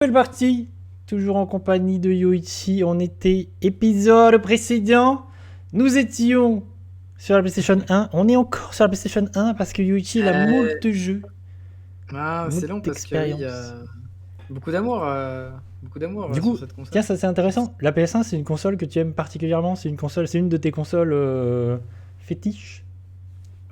Nouvelle partie, toujours en compagnie de Yoichi. On était épisode précédent. Nous étions sur la PlayStation 1. On est encore sur la PlayStation 1 parce que Yoichi il a Euh, moult jeux, c'est long moult parce que oui, il y expériences. a beaucoup d'amour Du sur coup, cette tiens, console. ça c'est intéressant. La PS1 c'est une console que tu aimes particulièrement. C'est une de tes consoles fétiches.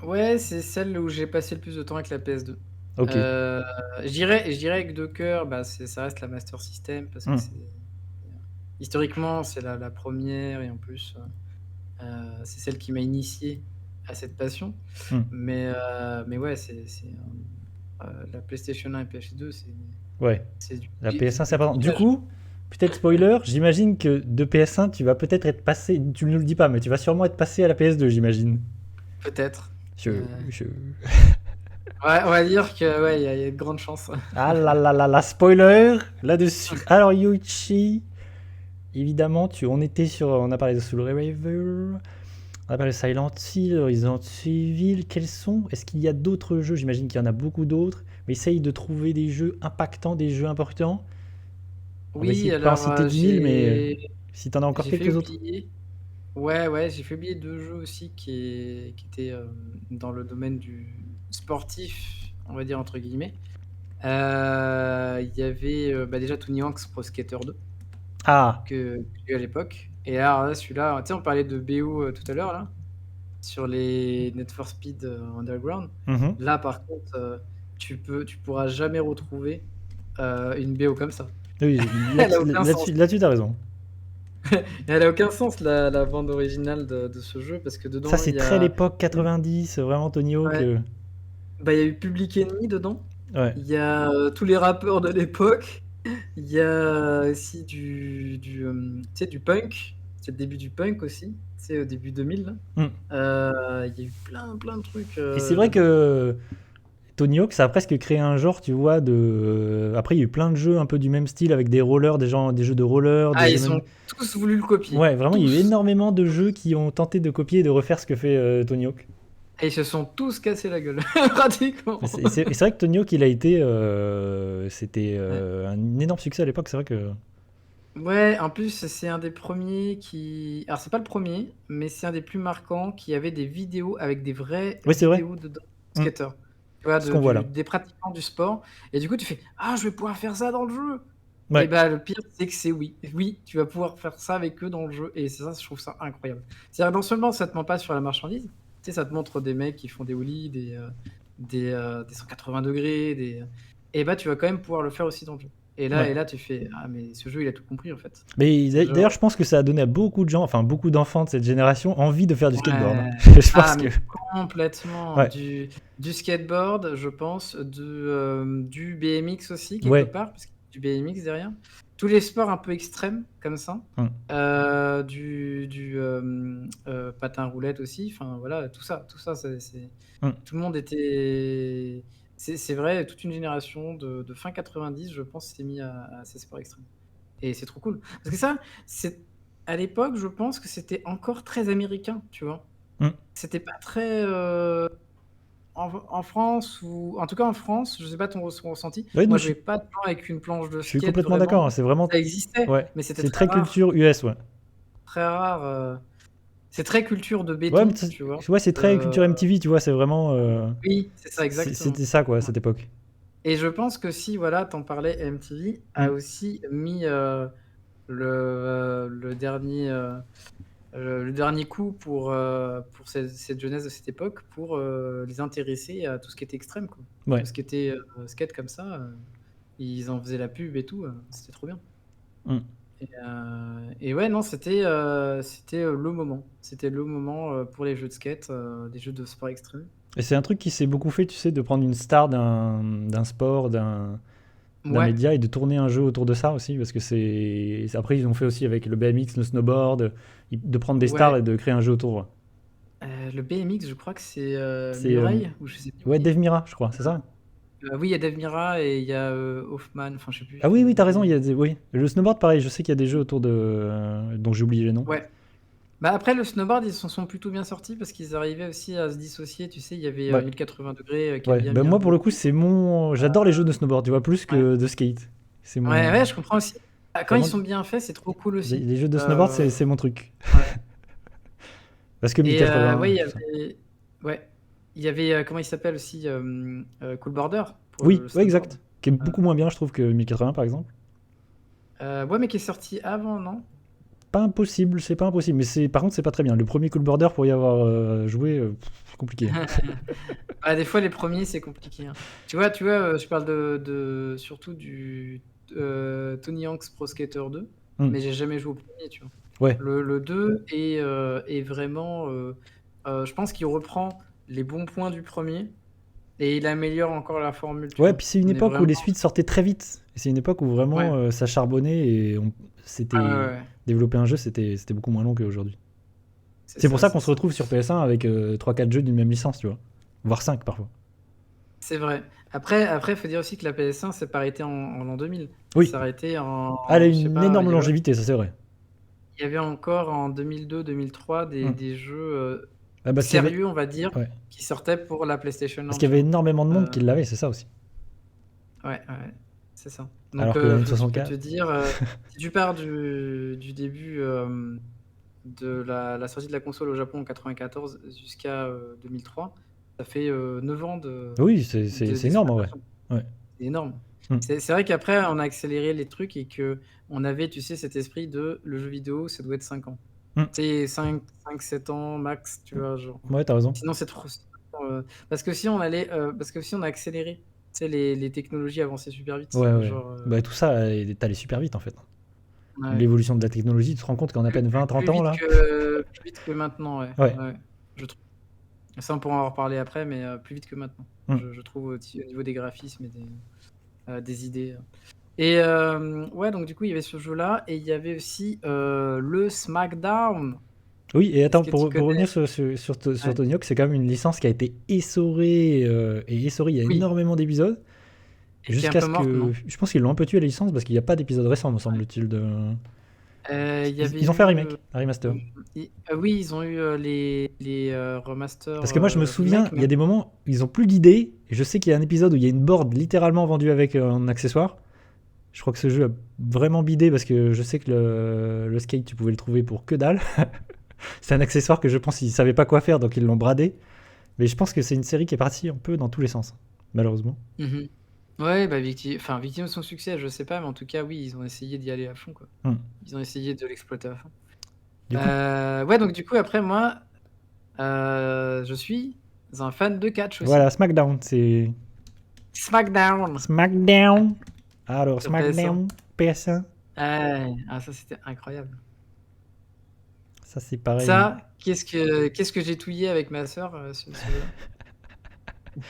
Ouais, c'est celle où j'ai passé le plus de temps avec la PS2. Ok. Euh, je dirais avec deux cœurs, bah, ça reste la Master System parce que Hmm. c'est historiquement c'est la première et en plus c'est celle qui m'a initié à cette passion. Hmm. Mais ouais, la PlayStation 1 et PS2, Ouais. c'est La PS1 c'est du important. Du piquage. coup, peut-être spoiler, j'imagine que de PS1 tu vas peut-être être passé. Tu ne nous le dis pas, mais tu vas sûrement être passé à la PS2, j'imagine. Peut-être. Je, je, Ouais, on va dire que ouais, il y a de grandes chances. Ah là là là là, spoiler là-dessus. Alors Yuichi, évidemment, on a parlé de Soul River, on a parlé de Silent Hill, Resident Evil. Est-ce qu'il y a d'autres jeux? J'imagine qu'il y en a beaucoup d'autres. Mais essaye de trouver des jeux impactants, des jeux importants. On va essayer Oui, de pas en alors citer 10 000, mais si t'en as encore j'ai fait quelques autres. oublier. Ouais, j'ai fait oublier deux jeux aussi qui étaient dans le domaine du sportif, on va dire entre guillemets. Il y avait bah, déjà Tony Hawk's Pro Skater 2 Ah, que j'ai eu à l'époque. Et alors là, celui-là, tu sais, on parlait de BO tout à l'heure là, sur les Need for Speed Underground. mhm. Là, par contre, tu pourras jamais retrouver une BO comme ça. Oui, Elle a aucun sens. là-dessus, t'as raison. Elle a aucun sens la bande originale de ce jeu parce que Ça, dedans il c'est y très a l'époque 90, vraiment Tony Hawk. ouais, bah, il y a eu Public Enemy dedans. Ouais. Il y a tous les rappeurs de l'époque. Il y a aussi tu sais, du punk. C'est le début du punk aussi. C'est au début 2000 là. Mm. Il y a eu plein de trucs Et c'est vrai dedans. que Tony Hawk, ça a presque créé un genre, tu vois, de. Après, il y a eu plein de jeux un peu du même style avec des rollers, des jeux de rollers, des Ah, jeux ils même. ont tous voulu le copier. Ouais, vraiment, il y a eu Tous. énormément de jeux qui ont tenté de copier et de refaire ce que fait Tony Hawk. Et ils se sont tous cassés la gueule, pratiquement. Et c'est vrai que Tony Hawk, il a été. C'était Ouais. un énorme succès à l'époque, c'est vrai que. Ouais, en plus, c'est un des premiers qui. Alors, c'est pas le premier, mais c'est un des plus marquants qui avait des vidéos avec des vraies Oui, c'est vrai. vidéos dedans, Mm. skateurs. Tu vois, Ce qu'on voit là. des pratiquants du sport. Et du coup, tu fais ah, je vais pouvoir faire ça dans le jeu. Et Ouais. bah, le pire, c'est que c'est oui. Oui, tu vas pouvoir faire ça avec eux dans le jeu. Et c'est ça, je trouve ça incroyable. C'est-à-dire, non seulement ça te ment pas sur la marchandise, tu sais, ça te montre des mecs qui font des ollies, des 180 degrés, et bah, tu vas quand même pouvoir le faire aussi dans le jeu. Ouais. Et là, tu fais ah, mais ce jeu, il a tout compris en fait. Mais d'ailleurs, Genre, je pense que ça a donné à beaucoup de gens, enfin beaucoup d'enfants de cette génération, envie de faire du skateboard. ouais. Je Ah, pense que. mais complètement. Ouais. Du skateboard, je pense, du BMX aussi, quelque Ouais. part, parce qu'il y a du BMX derrière. Tous les sports un peu extrêmes, comme ça. Mm. Du patin roulette aussi. Enfin, voilà, tout ça, Mm. tout le monde était. C'est vrai, toute une génération de fin 90, je pense, s'est mis à ces sports extrêmes. Et c'est trop cool. Parce que ça, c'est à l'époque, je pense que c'était encore très américain, tu vois. Mm. C'était pas très en France, ou en tout cas en France, je sais pas ton ressenti. Ouais, non, Moi, je voyais pas de gens avec une planche de je suis skate complètement d'accord, vraiment. hein. C'est vraiment. Ça existait, Ouais. mais c'était C'est très très rare. culture US, ouais. Très rare. C'est très culture de Ouais, mais béton, tu vois. ouais, c'est très Euh, culture MTV, tu vois. C'est vraiment. oui, c'est ça, exactement. C'était ça, quoi, à cette époque. Et je pense que si, voilà, t'en parlais, MTV a Mm. aussi mis le dernier. Le dernier coup pour cette jeunesse de cette époque, pour les intéresser à tout ce qui était extrême, quoi. Tout Ouais. ce qui était skate comme ça, ils en faisaient la pub et tout, c'était trop bien. Mm. Et ouais, non, c'était le moment. C'était le moment pour les jeux de skate, des jeux de sport extrême. Et c'est un truc qui s'est beaucoup fait, tu sais, de prendre une star d'un sport, d'un Ouais, média et de tourner un jeu autour de ça aussi, parce que Après, ils ont fait aussi avec le BMX, le snowboard, de prendre des stars ouais. et de créer un jeu autour. Ouais. Le BMX, je crois que c'est C'est. Murray, ou je sais plus Ouais, qui. Dave Mira, je crois, c'est ça? Oui, il y a Dave Mira et il y a Hoffman, enfin, je sais plus. Ah oui, oui, t'as raison, il y a oui. Le snowboard, pareil, je sais qu'il y a des jeux autour de. dont j'ai oublié les noms. Ouais. Bah après, le snowboard, ils s'en sont plutôt bien sortis parce qu'ils arrivaient aussi à se dissocier. Tu sais, il y avait Ouais, 1080 degrés qui a ouais. bien Ben mis un moi, pour le coup, boulot. c'est mon. J'adore les jeux de snowboard, tu vois, plus Ouais. que de skate. C'est Ouais, mon. ouais, je comprends aussi. Ah, quand ils Vraiment, sont bien faits, c'est trop cool les, aussi. les jeux de snowboard, c'est mon truc. Ouais. Parce que Et 1080, ouais, tout ça. ouais, il y avait comment il s'appelle aussi Cool Border pour Oui, le ouais, snowboard. exact. Qui est Euh, beaucoup moins bien, je trouve, que 1080 par exemple. ouais, mais qui est sorti avant, non? Pas impossible, c'est pas impossible. Mais par contre, c'est pas très bien. Le premier Cool Border, pour y avoir joué, c'est compliqué. Ah, des fois, les premiers, c'est compliqué, hein. Tu vois, je parle surtout du Tony Hawk's Pro Skater 2, Hmm. mais j'ai jamais joué au premier, tu vois. Ouais. Le 2 est vraiment, je pense qu'il reprend les bons points du premier et il améliore encore la formule, tu Ouais, vois. puis c'est une On est époque où vraiment. les suites sortaient très vite. Et c'est une époque où vraiment Ouais. ça charbonnait et Ah ouais, c'était. ouais, Développer un jeu, c'était beaucoup moins long qu'aujourd'hui. c'est C'est pour ça, ça c'est qu'on se ça. retrouve sur PS1 avec 3-4 jeux d'une même licence, tu vois. Voire 5 parfois. C'est vrai. Après, il faut dire aussi que la PS1 s'est pas arrêtée en l'an 2000. Elle Oui, s'est arrêtée elle a je sais une pas, énorme longévité, ça c'est vrai. il y avait encore en 2002-2003 Hmm. des jeux Ah, parce qu'il y avait. sérieux, on va dire, Ouais. qui sortaient pour la PlayStation Parce qu'il y Launcher. avait énormément de monde Euh, qui l'avait, c'est ça aussi. ouais, ouais, c'est ça. Donc, Alors que la je peux te N64. dire, si tu pars du début de la sortie de la console au Japon en 94 jusqu'à 2003, ça fait 9 ans Oui, c'est énorme en vrai. d'exploitation. Ouais. C'est énorme. Hmm. C'est vrai qu'après, on a accéléré les trucs et que on avait, tu sais, cet esprit de le jeu vidéo, ça doit être 5 ans. Hmm. Tu sais, 5-7 ans max, tu vois, genre. Ouais, t'as raison. Sinon, c'est trop. Parce que parce que si on a accéléré, tu sais, les technologies avançaient super vite. Ouais, ouais. Genre, Bah, tout ça est allé super vite en fait. ouais. L'évolution de la technologie, tu te rends compte qu'en à peine 20-30 ans là. Plus vite que maintenant, ouais. Ouais. Ouais, je trouve. Ça, on pourra en reparler après, mais plus vite que maintenant. Hmm. Je trouve au niveau des graphismes et des idées. Et ouais, donc du coup, il y avait ce jeu-là et il y avait aussi le SmackDown. Oui, et Est-ce attends, que tu pour connais? revenir sur Ouais. Tony Hawk, c'est quand même une licence qui a été essorée et essorée. Il y a Oui, énormément d'épisodes. et qui est un Jusqu'à peu ce morte, que. non? Je pense qu'ils l'ont un peu tué la licence parce qu'il n'y a pas d'épisode récent, me Ouais. semble-t-il. Il y avait Ils ont fait un eu. remake, un remaster. Oui, ils ont eu les remasters Parce que moi, je me souviens, remake, il y a même. des moments où ils ont plus d'idées. Et je sais qu'il y a un épisode où il y a une board littéralement vendue avec un accessoire. Je crois que ce jeu a vraiment bidé parce que je sais que le skate, tu pouvais le trouver pour que dalle. C'est un accessoire que je pense qu'ils savaient pas quoi faire, donc ils l'ont bradé. Mais je pense que c'est une série qui est partie un peu dans tous les sens, malheureusement. Mhm. Ouais, bah, victime de son succès, je sais pas, mais en tout cas, oui, ils ont essayé d'y aller à fond, quoi. Hmm. Ils ont essayé de l'exploiter à fond. Du coup, Ouais, donc du coup, après, moi, je suis un fan de catch aussi. voilà, SmackDown, c'est. SmackDown SmackDown. Alors, sur PS1. SmackDown, PS1. Ah, ça, c'était incroyable. Ça, c'est pareil. Ça, qu'est-ce que j'ai touillé avec ma sœur sur ce jeu-là.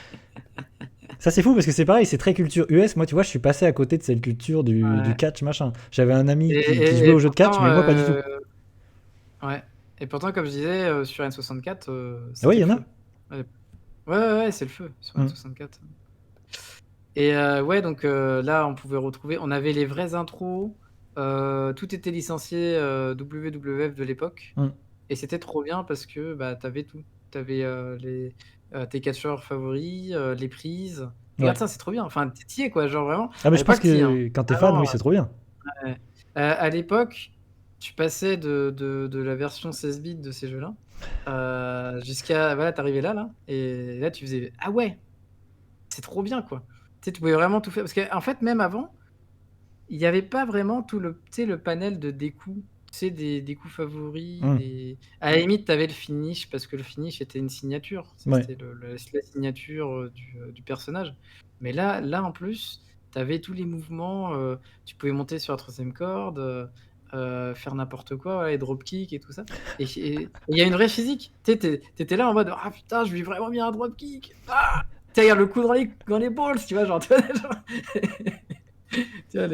Ça, c'est fou parce que c'est pareil, c'est très culture US. Moi, tu vois, je suis passé à côté de cette culture du Ouais. catch, machin. J'avais un ami qui jouait Et au jeu de catch, pourtant, mais moi, pas du tout. ouais. Et pourtant, comme je disais, sur N64, Ah ouais, c'était il y le en a. feu. Ouais, ouais, c'est le feu sur Hmm. N64. Et ouais, donc là, on pouvait retrouver. On avait les vraies intros. Tout était licencié WWF de l'époque. Hmm. Et c'était trop bien parce que bah, t'avais tout. T'avais tes catcheurs favoris, les prises. Regarde Ouais. ça, c'est trop bien. Enfin, t'y es quoi, genre vraiment. Ah, mais À je pense l'époque, t'y es, hein. que quand t'es fan, Vraiment, oui, c'est trop bien. ouais. À l'époque, tu passais de la version 16 bits de ces jeux-là jusqu'à. Voilà, t'arrivais là. Et là, tu faisais ah ouais, c'est trop bien quoi. Tu sais, tu pouvais vraiment tout faire. Parce qu'en fait, même avant, il n'y avait pas vraiment tout le, tu sais, le panel de découps. Tu sais, des coups favoris. Hmm. À la limite, tu avais le finish parce que le finish était une signature. Ouais. C'était la signature du personnage. Mais là, en plus, tu avais tous les mouvements. Tu pouvais monter sur la troisième corde, faire n'importe quoi, ouais, et dropkick et tout ça. Et il y a une vraie physique. Tu sais, t'étais là en mode ah putain, je vis vraiment bien un dropkick. Ah, tu regardes le coup dans les balls, tu vois, genre. Tu vois, tu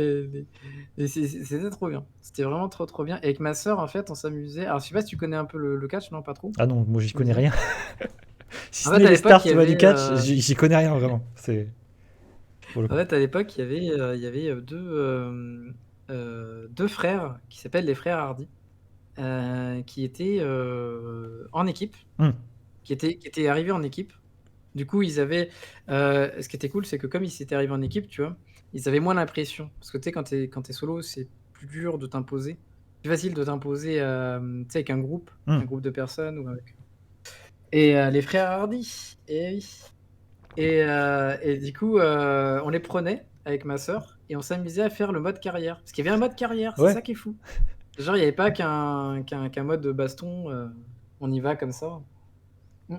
vois, c'était trop bien. C'était vraiment trop bien. Et avec ma sœur, en fait, on s'amusait. Alors, je sais pas si tu connais un peu le catch, non, pas trop, Ah non, moi, j'y tu me connais disais. rien. Si En ce fait, n'est à les l'époque, stars, il y tu vois, du avait, catch, j'y connais rien, vraiment. C'est. Pour le en coup. fait, à l'époque, il y avait deux frères qui s'appellent les frères Hardy, qui étaient en équipe, Hmm. qui étaient arrivés en équipe. Du coup, ils avaient. Ce qui était cool, c'est que comme ils s'étaient arrivés en équipe, tu vois, ils avaient moins l'impression. Parce que tu sais, quand t'es solo, c'est plus dur de t'imposer. Plus facile de t'imposer tu sais, avec un Hmm. groupe de personnes. Et les frères Hardy, et oui. Et du coup, on les prenait avec ma sœur et on s'amusait à faire le mode carrière. Parce qu'il y avait un mode carrière, c'est Ouais. ça qui est fou. Genre, il n'y avait pas qu'un mode de baston, on y va comme ça. Mm.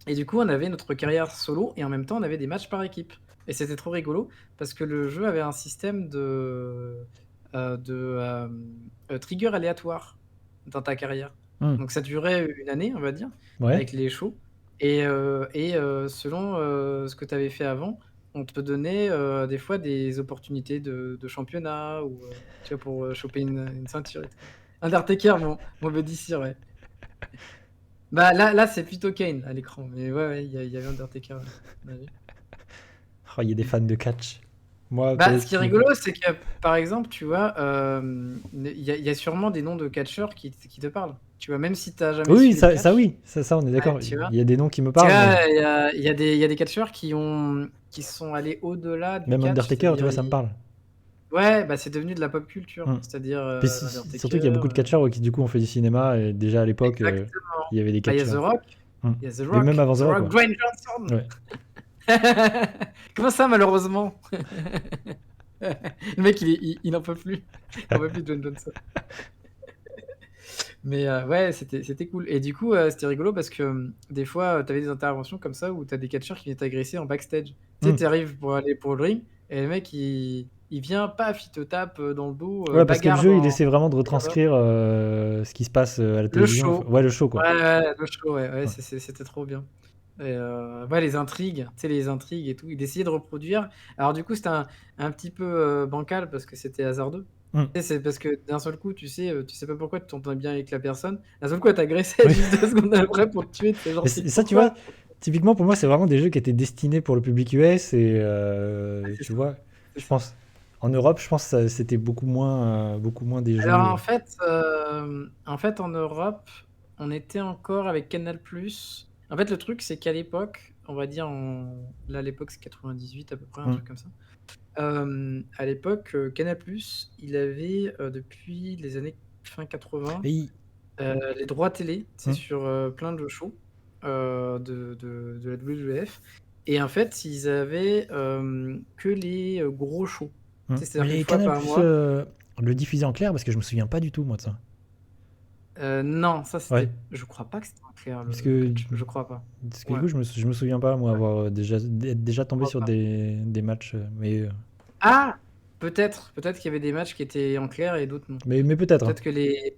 Et du coup, on avait notre carrière solo et en même temps, on avait des matchs par équipe. Et c'était trop rigolo parce que le jeu avait un système de trigger aléatoire dans ta carrière. Hmm. Donc ça durait une année, on va dire, Ouais. avec les shows. Et selon ce que tu avais fait avant, on te donnait des fois des opportunités de championnat ou tu vois, pour choper une ceinture et tout. Undertaker, mon buddy Sir, ouais. Bah là c'est plutôt Kane à l'écran, mais ouais, il y avait Undertaker. Ouais. On a vu. Oh, il y a des fans de catch. Moi, Bah, peut-être ce qui est qui. rigolo, c'est que par exemple, tu vois, il y a sûrement des noms de catcheurs qui te parlent. Tu vois, même si tu n'as jamais Oui, suivi le ça catch, oui, ça, on est ouais, d'accord. tu vois. Il y a des noms qui me Tu parlent, mais vois, il y a des catcheurs qui sont allés au-delà du même catch, Undertaker, tu c'est-à-dire vois, ça me parle. ouais, bah, c'est devenu de la pop culture, Hmm. c'est-à-dire Puis surtout qu'il y a Undertaker, beaucoup de catcheurs qui, du coup, ont fait du cinéma. Et déjà à l'époque, exactement. il y avait des Bah, il y a The catcheurs. Rock, Hmm. il y a The Mais même Rock, avant The The Rock, Rock, quoi. Dwayne Johnson. Ouais. Comment ça, malheureusement? Le mec, il n'en peut plus. Il n'en peut plus de Dwayne Johnson. Mais ouais, c'était cool. Et du coup, c'était rigolo parce que des fois, tu avais des interventions comme ça où tu as des catcheurs qui viennent t'agresser en backstage. Tu sais, Hmm. tu arrives pour aller pour le ring et le mec, il vient, paf, il te tape dans le dos, Ouais, parce que le bagarre jeu, il dans essaie vraiment de bagarre dans- retranscrire ce qui se passe à la le télévision. show. Ouais, le show, quoi. Ouais, ouais, le show, ouais, ouais, Ouais. c'était trop bien. Et ouais, les intrigues, tu sais, les intrigues et tout, il essayait de reproduire. Alors du coup, c'était un petit peu bancal parce que c'était hasardeux. Hmm. Tu sais, c'est parce que d'un seul coup, tu sais pas pourquoi tu t'entends bien avec la personne. D'un seul coup, elle t'agressait Oui. juste 2 secondes après pour te tuer. C'est genre, Mais c'est ça, tu vois, pourquoi? typiquement pour moi, c'est vraiment des jeux qui étaient destinés pour le public US. Et Ouais, c'est tu ça, vois, c'est je ça. pense, en Europe, je pense que c'était beaucoup moins des Alors jeux. en fait, en Europe, on était encore avec Canal+. En fait, le truc, c'est qu'à l'époque, on va dire, là, à l'époque, c'est 98 à peu près, un Hmm. truc comme ça. À l'époque, Canal+, il avait, depuis les années fin 80, Et les droits télé, c'est hmm. sur plein de shows de la WWF. Et en fait, ils avaient que les gros shows. Hmm. Tu sais, c'est-à-dire qu'une Mais fois Canal par Plus mois. le diffusait en clair parce que je me souviens pas du tout, moi, de ça. Non, ça Ouais. c'était. Je crois pas que c'était en clair Parce le que, catch. Je crois pas. parce que du Ouais, coup, je me souviens pas, moi, ouais, avoir être déjà je tombé crois sur pas. des matchs. Ah! Peut-être qu'il y avait des matchs qui étaient en clair et d'autres non. Mais peut-être, hein. Peut-être que les.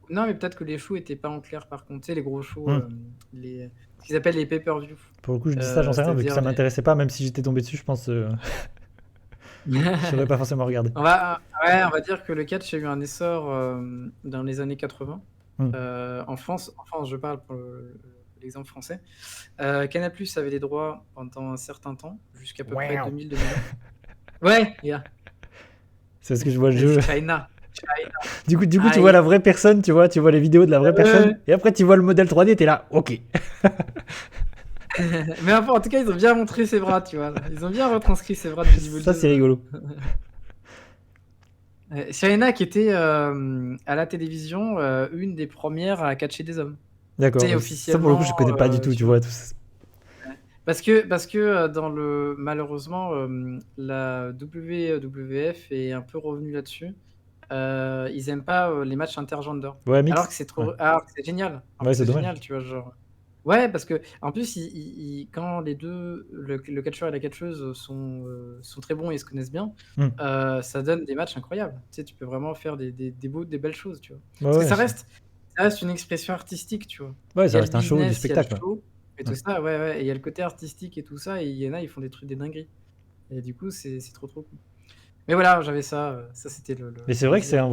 Non, mais peut-être que les shows étaient pas en clair par contre. Tu sais, les gros shows, Hmm. ce qu'ils appellent les pay-per-view. Pour le coup, je dis ça, j'en sais rien, vu que C'est-à-dire ça m'intéressait pas, même si j'étais tombé dessus, je pense j'aurais pas forcément regardé. Ouais, on va dire que le catch a eu un essor dans les années 80. Hmm. En France, je parle pour l'exemple français. Canal+ avait les droits pendant un certain temps, jusqu'à peu près Wow. 2000-2001. Ouais, yeah. C'est parce que je vois le jeu. China. Du coup, tu vois Aïe. la vraie personne, tu vois les vidéos de la vraie personne, et après tu vois le modèle 3D, t'es là, ok. Mais enfin, en tout cas, ils ont bien montré ses bras, tu vois. Là. Ils ont bien retranscrit ses bras de Ça, c'est bodybuilder. rigolo. Shaina qui était à la télévision une des premières à catcher des hommes. Tu sais, D'accord. Ça, pour le coup, officiellement, je connais pas du tout, tu tu vois. vois. Tout ça. Parce que malheureusement, la WWF est un peu revenue là-dessus. Ils aiment pas les matchs intergender. Ouais, Alors que mix. c'est Ouais, trop, alors que c'est génial. Alors ouais que c'est c'est dommage. génial, tu vois, genre. Ouais, parce que en plus, quand les deux, le catcheur et la catcheuse sont très bons et se connaissent bien, Hmm. ça donne des matchs incroyables. Tu sais, tu peux vraiment faire des belles choses, tu vois. Ouais, Parce que ouais, ça reste une expression artistique, tu vois. ouais, Il y ça a le reste un show, du business, il y a le spectacle. show et tout Ouais. ça, ouais, ouais. Et il y a le côté artistique et tout ça, et il y en a, ils font des trucs, des dingueries. Et du coup, c'est trop trop cool. Mais voilà, j'avais ça. Ça, c'était Mais c'est le vrai que c'est délire.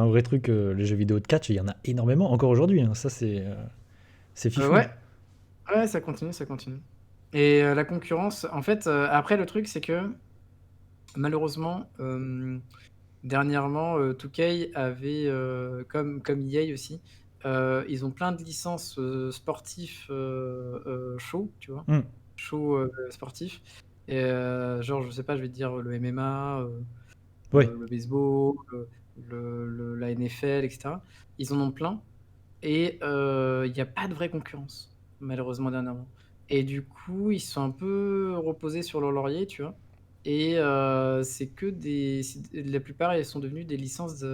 un vrai truc, les jeux vidéo de catch, il y en a énormément encore aujourd'hui, hein. Ça, c'est fifou. Ouais, ouais, ça continue, ça continue. Et la concurrence, en fait, après, le truc, c'est que malheureusement, dernièrement, 2K avait, comme EA aussi, ils ont plein de licences sportifs show, tu vois, Hmm. show sportifs. Et genre, je sais pas, je vais te dire le MMA, Ouais. le baseball, la NFL, etc. Ils en ont plein. Et il n'y a pas de vraie concurrence, malheureusement, dernièrement. Et du coup, ils sont un peu reposés sur leur laurier, tu vois. Et c'est que la plupart, elles sont devenues des licences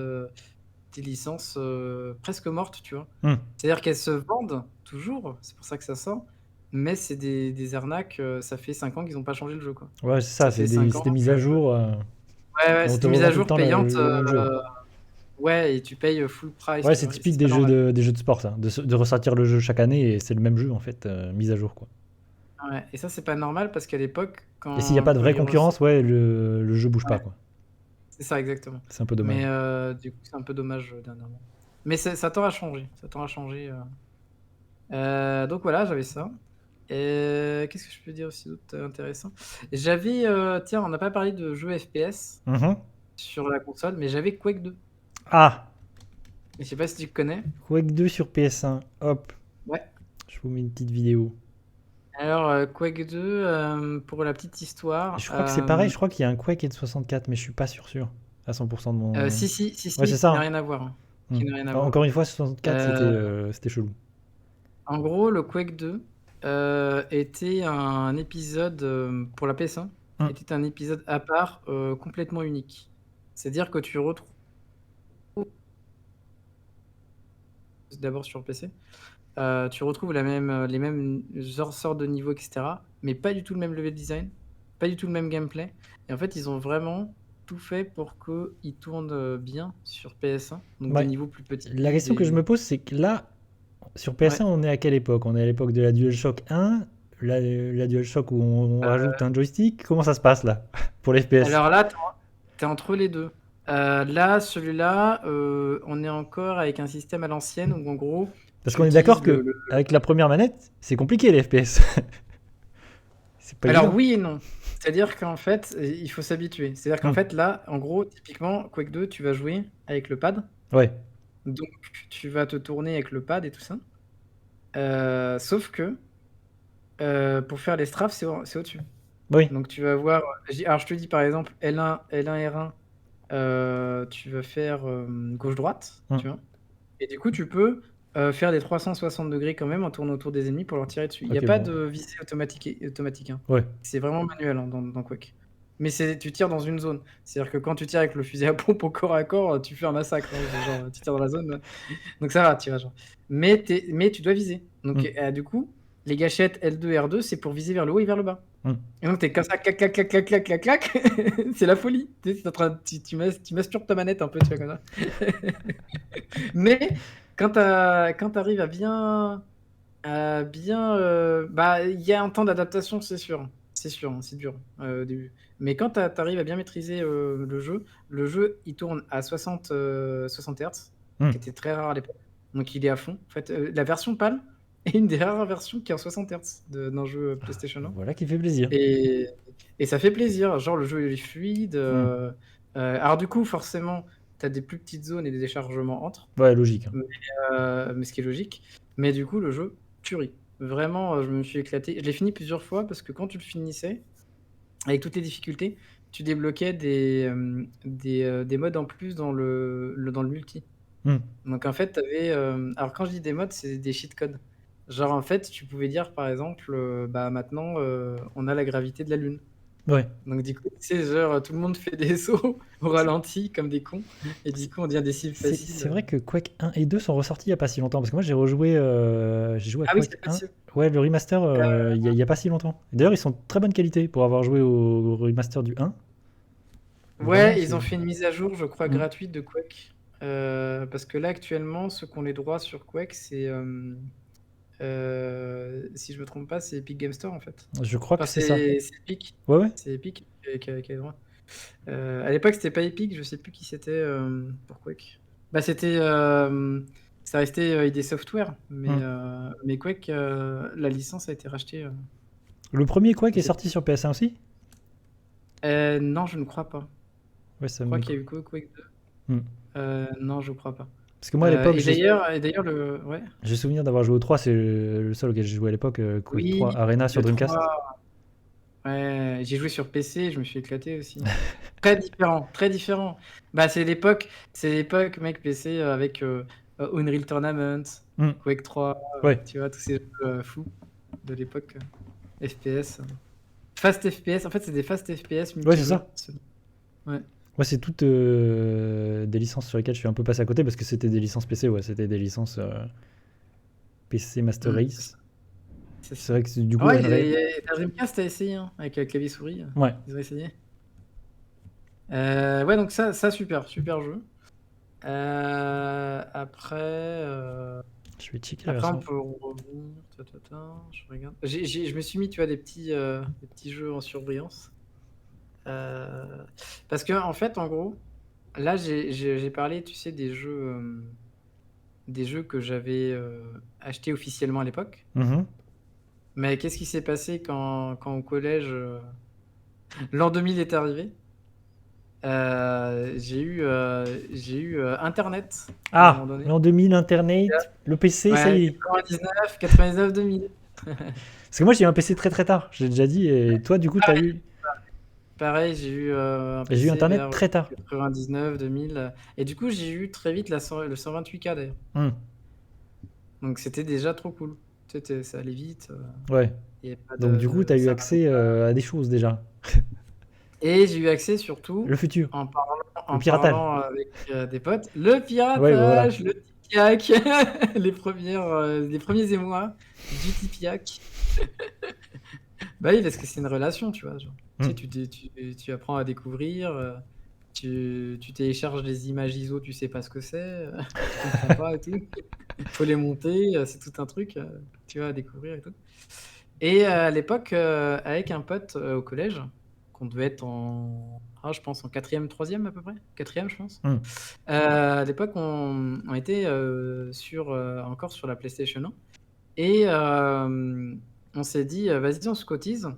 presque mortes, tu vois. Hmm. C'est-à-dire qu'elles se vendent toujours, c'est pour ça que ça sort, mais c'est des arnaques. Ça fait 5 ans qu'ils n'ont pas changé le jeu, quoi. Ouais, c'est ça, Ça fait 5 ans c'est des mises que. à jour. Ouais, ouais, Et on c'est te des mises revend à tout le jour temps payantes. le même jeu. Ouais, et tu payes full price, Ouais, tu c'est vois, et typique c'est pas normal. des jeux de sport, ça. De ressortir le jeu chaque année et c'est le même jeu, en fait, mise à jour, quoi. Ouais, et ça, c'est pas normal parce qu'à l'époque, Et s'il n'y a pas de quand vraie ils ressortent. concurrence, ouais, le jeu bouge pas, Ouais, quoi. c'est ça, exactement. C'est un peu Mais dommage. du coup, c'est un peu dommage dernièrement. Mais ça tend à changer. Ça tend à changer. Donc voilà, j'avais ça. Et qu'est-ce que je peux dire aussi d'autre intéressant? J'avais, tiens, on n'a pas parlé de jeux FPS Mhm. sur la console, mais j'avais Quake 2. Ah, Je sais pas si tu connais. Quake 2 sur PS1. Hop, Ouais. je vous mets une petite vidéo. Alors, Quake 2, pour la petite histoire, Je crois que c'est pareil, je crois qu'il y a un Quake et de 64, mais je suis pas sûr. À 100% de mon. si, si, si, Ouais, c'est si, qui ça, n'a hein. rien à voir, hein. Hmm. Qui n'a rien à voir. Encore une fois, 64, Euh, c'était chelou. En gros, le Quake 2 était un épisode pour la PS1, Hmm. était un épisode à part complètement unique. C'est-à-dire que tu retrouves d'abord sur PC, tu retrouves les mêmes sortes de niveaux, etc. Mais pas du tout le même level design, pas du tout le même gameplay. Et en fait, ils ont vraiment tout fait pour qu'il tourne bien sur PS1, donc des Ouais. niveaux plus La petits, question que je me pose, c'est que là, sur PS1, Ouais. on est à quelle époque? On est à l'époque de la DualShock 1, la DualShock où on rajoute un joystick. Comment ça se passe là pour les FPS? Alors là, t'es entre les deux. Là, celui-là, on est encore avec un système à l'ancienne où en gros, Parce tu qu'on est d'accord utilises que avec la première manette, c'est compliqué les FPS. C'est pas Alors évident. oui et non. C'est-à-dire qu'en fait, il faut s'habituer. C'est-à-dire qu'en Hmm. fait, là, en gros, typiquement, Quake 2, tu vas jouer avec le pad. Ouais. Donc, tu vas te tourner avec le pad et tout ça. Sauf que pour faire les strafes, c'est au-dessus. Oui. Donc, tu vas voir. Alors, je te dis par exemple L1, L1, R1, tu vas faire gauche-droite, Hmm. tu vois. Et du coup, tu peux faire des 360 degrés quand même en tournant autour des ennemis pour leur tirer dessus. Il n'y a Ok, pas bon. de visée automatique, hein. Ouais. C'est vraiment manuel, hein, dans Quake. Mais tu tires dans une zone. C'est-à-dire que quand tu tires avec le fusil à pompe au corps à corps, tu fais un massacre, hein. Genre, tu tires dans la zone. Donc ça va, tu vois, genre. Mais tu dois viser. Donc Hmm. du coup, les gâchettes L2 et R2, c'est pour viser vers le haut et vers le bas. Hmm. Et donc t'es comme ça, clac, clac, clac, clac, clac, clac, clac. C'est la folie. Tu sais, tu masturbes ta manette un peu, tu vois, comme ça. Mais quand t'arrives bah, il y a un temps d'adaptation, c'est sûr. C'est sûr, hein, c'est dur au début. Mais quand t'arrives à bien maîtriser le jeu, il tourne à 60 Hz, Hmm. qui était très rare à l'époque. Donc il est à fond. En fait, la version PAL est une des rares versions qui est en 60 Hz d'un jeu PlayStation 1. Voilà qui fait plaisir. Et, et ça fait plaisir. Genre, le jeu est fluide. Hmm. Alors, du coup, forcément, tu as des plus petites zones et des déchargements entre, Ouais, logique, hein. mais ce qui est logique. Mais du coup, le jeu, tuerie. Vraiment, je me suis éclaté. Je l'ai fini plusieurs fois parce que quand tu le finissais, avec toutes les difficultés, tu débloquais des modes en plus dans le multi. Hmm. Donc, en fait, alors, quand je dis des modes, c'est des cheat codes. Genre, en fait, tu pouvais dire, par exemple, bah maintenant, on a la gravité de la Lune. Ouais. Donc du coup, tu sais, genre, tout le monde fait des sauts au ralenti comme des cons, et du coup, on devient des cibles C'est faciles. vrai que Quake 1 et 2 sont ressortis il y a pas si longtemps. Parce que moi, j'ai joué à Ah oui, Quake c'est 1. possible. Ouais, le remaster, il y a pas si longtemps. D'ailleurs, ils sont de très bonne qualité pour avoir joué au remaster du 1. Vraiment, Ouais, ils c'est. ont fait une mise à jour, je crois, Hmm. gratuite de Quake. Parce que là, actuellement, ceux qui ont les droits sur Quake, c'est, si je me trompe pas, c'est Epic Game Store, en fait. Je crois que Enfin, c'est ça. c'est Epic. Ouais, ouais. C'est Epic qui a les droits. À l'époque, c'était pas Epic, je sais plus qui c'était pour Quake. Bah, ça restait ID Software, Hmm. mais Quake, la licence a été rachetée. Le premier Quake Je est sais sorti sur PS1 aussi? pas. Non, je ne crois pas. Ouais, ça Je crois me. qu'il y a eu que Quake 2. Hmm. Non, je crois pas. Parce que moi, à l'époque, Et d'ailleurs, ouais. j'ai souvenir d'avoir joué au 3, c'est le seul auquel j'ai joué à l'époque, Quake 3 Oui, Arena sur le Dreamcast. 3. Ouais, j'ai joué sur PC, je me suis éclaté aussi. Très différent, très différent. Bah, c'est l'époque, mec, PC avec Unreal Tournament, Hmm. Quake 3, Ouais, tu vois, tous ces jeux fous de l'époque. FPS. Fast FPS, en fait, c'est des fast FPS ouais, c'est multijoueurs. ça. Ouais. Moi, c'est toutes des licences sur lesquelles je suis un peu passé à côté parce que c'était des licences PC, ouais, c'était des licences PC Master C'est ça. Race. C'est C'est ça. vrai que du Ah coup, ouais, Unreal. la Dreamcast, t'as essayé, hein, avec clavier souris. Ouais, Ils ont essayé. Ouais, donc ça super, super jeu. Après, je vais checker la après, on version. peut revenir. Je regarde. Je me suis mis, tu vois, des petits jeux en surbrillance. Parce que, en fait, en gros, là, j'ai parlé, tu sais, des jeux que j'avais achetés officiellement à l'époque. Mhm. Mais qu'est-ce qui s'est passé quand au collège, l'an 2000 est arrivé? J'ai eu Internet à un moment Ah, donné. l'an 2000, Internet, le PC, ça Ouais, y est. 99, 2000. Parce que moi, j'ai eu un PC très très tard, je l'ai déjà dit, et toi, du coup, t'as eu. Pareil, j'ai eu un J'ai eu PC Internet vers très tard. 99, 2000. Et du coup, j'ai eu très vite le 128K d'ailleurs. Hmm. Donc c'était déjà trop cool. Ça allait vite. Ouais. Il y avait pas Donc, du coup, t'as eu ça râlait accès pas. à des choses déjà. Et j'ai eu accès surtout Le futur, en parlant, le en piratage. parlant avec des potes. Le Ouais, bah voilà. piratage, le tipiak, les premiers émois du tipiak. Bah oui, parce que c'est une relation, tu vois. Genre. Tu Hmm. sais, tu apprends à découvrir, tu télécharges des images ISO, tu sais pas ce que c'est, tu comprends pas et tout. Faut les monter, c'est tout un truc, tu vois, à découvrir et tout. Et à l'époque, avec un pote au collège, qu'on devait être je pense en quatrième, troisième à peu près, quatrième, je pense. Hmm. À l'époque, on était encore sur la PlayStation 1 et on s'est dit, vas-y, on se cotise.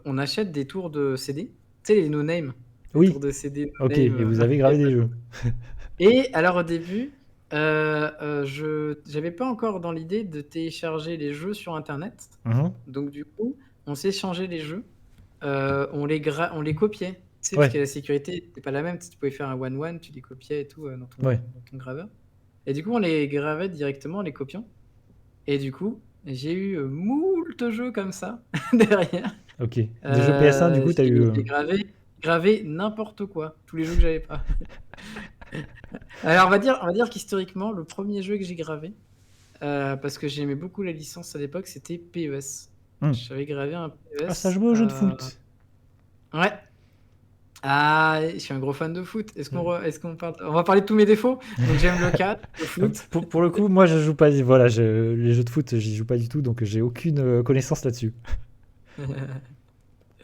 On achète des tours de CD, tu sais, les no name, les tours Oui, de CD no ok, name. et vous avez gravé des jeux. Et alors au début, j'avais pas encore dans l'idée de télécharger les jeux sur internet. Mhm. Donc du coup, on s'échangeait les jeux, on les copiait. Tu sais, parce Ouais, que la sécurité n'était pas la même. Tu pouvais faire un one-one, tu les copiais et tout ouais. dans ton graveur. Et du coup, on les gravait directement en les copiant. Et du coup, j'ai eu moult jeux comme ça derrière. Ok. Des jeux PS1, du coup, t'as eu. J'ai gravé n'importe quoi, tous les jeux que j'avais pas. Alors on va dire qu'historiquement, le premier jeu que j'ai gravé, parce que j'aimais beaucoup la licence à l'époque, c'était PES. Hmm. J'avais gravé un Ah, ça PES. jouait au jeu de foot. Ouais. Ah, je suis un gros fan de foot. Est-ce qu'on parle? On va parler de tous mes défauts. Donc j'aime le 4, le foot. Pour le coup, moi, je joue pas. Voilà, les jeux de foot, j'y joue pas du tout, donc j'ai aucune connaissance là-dessus.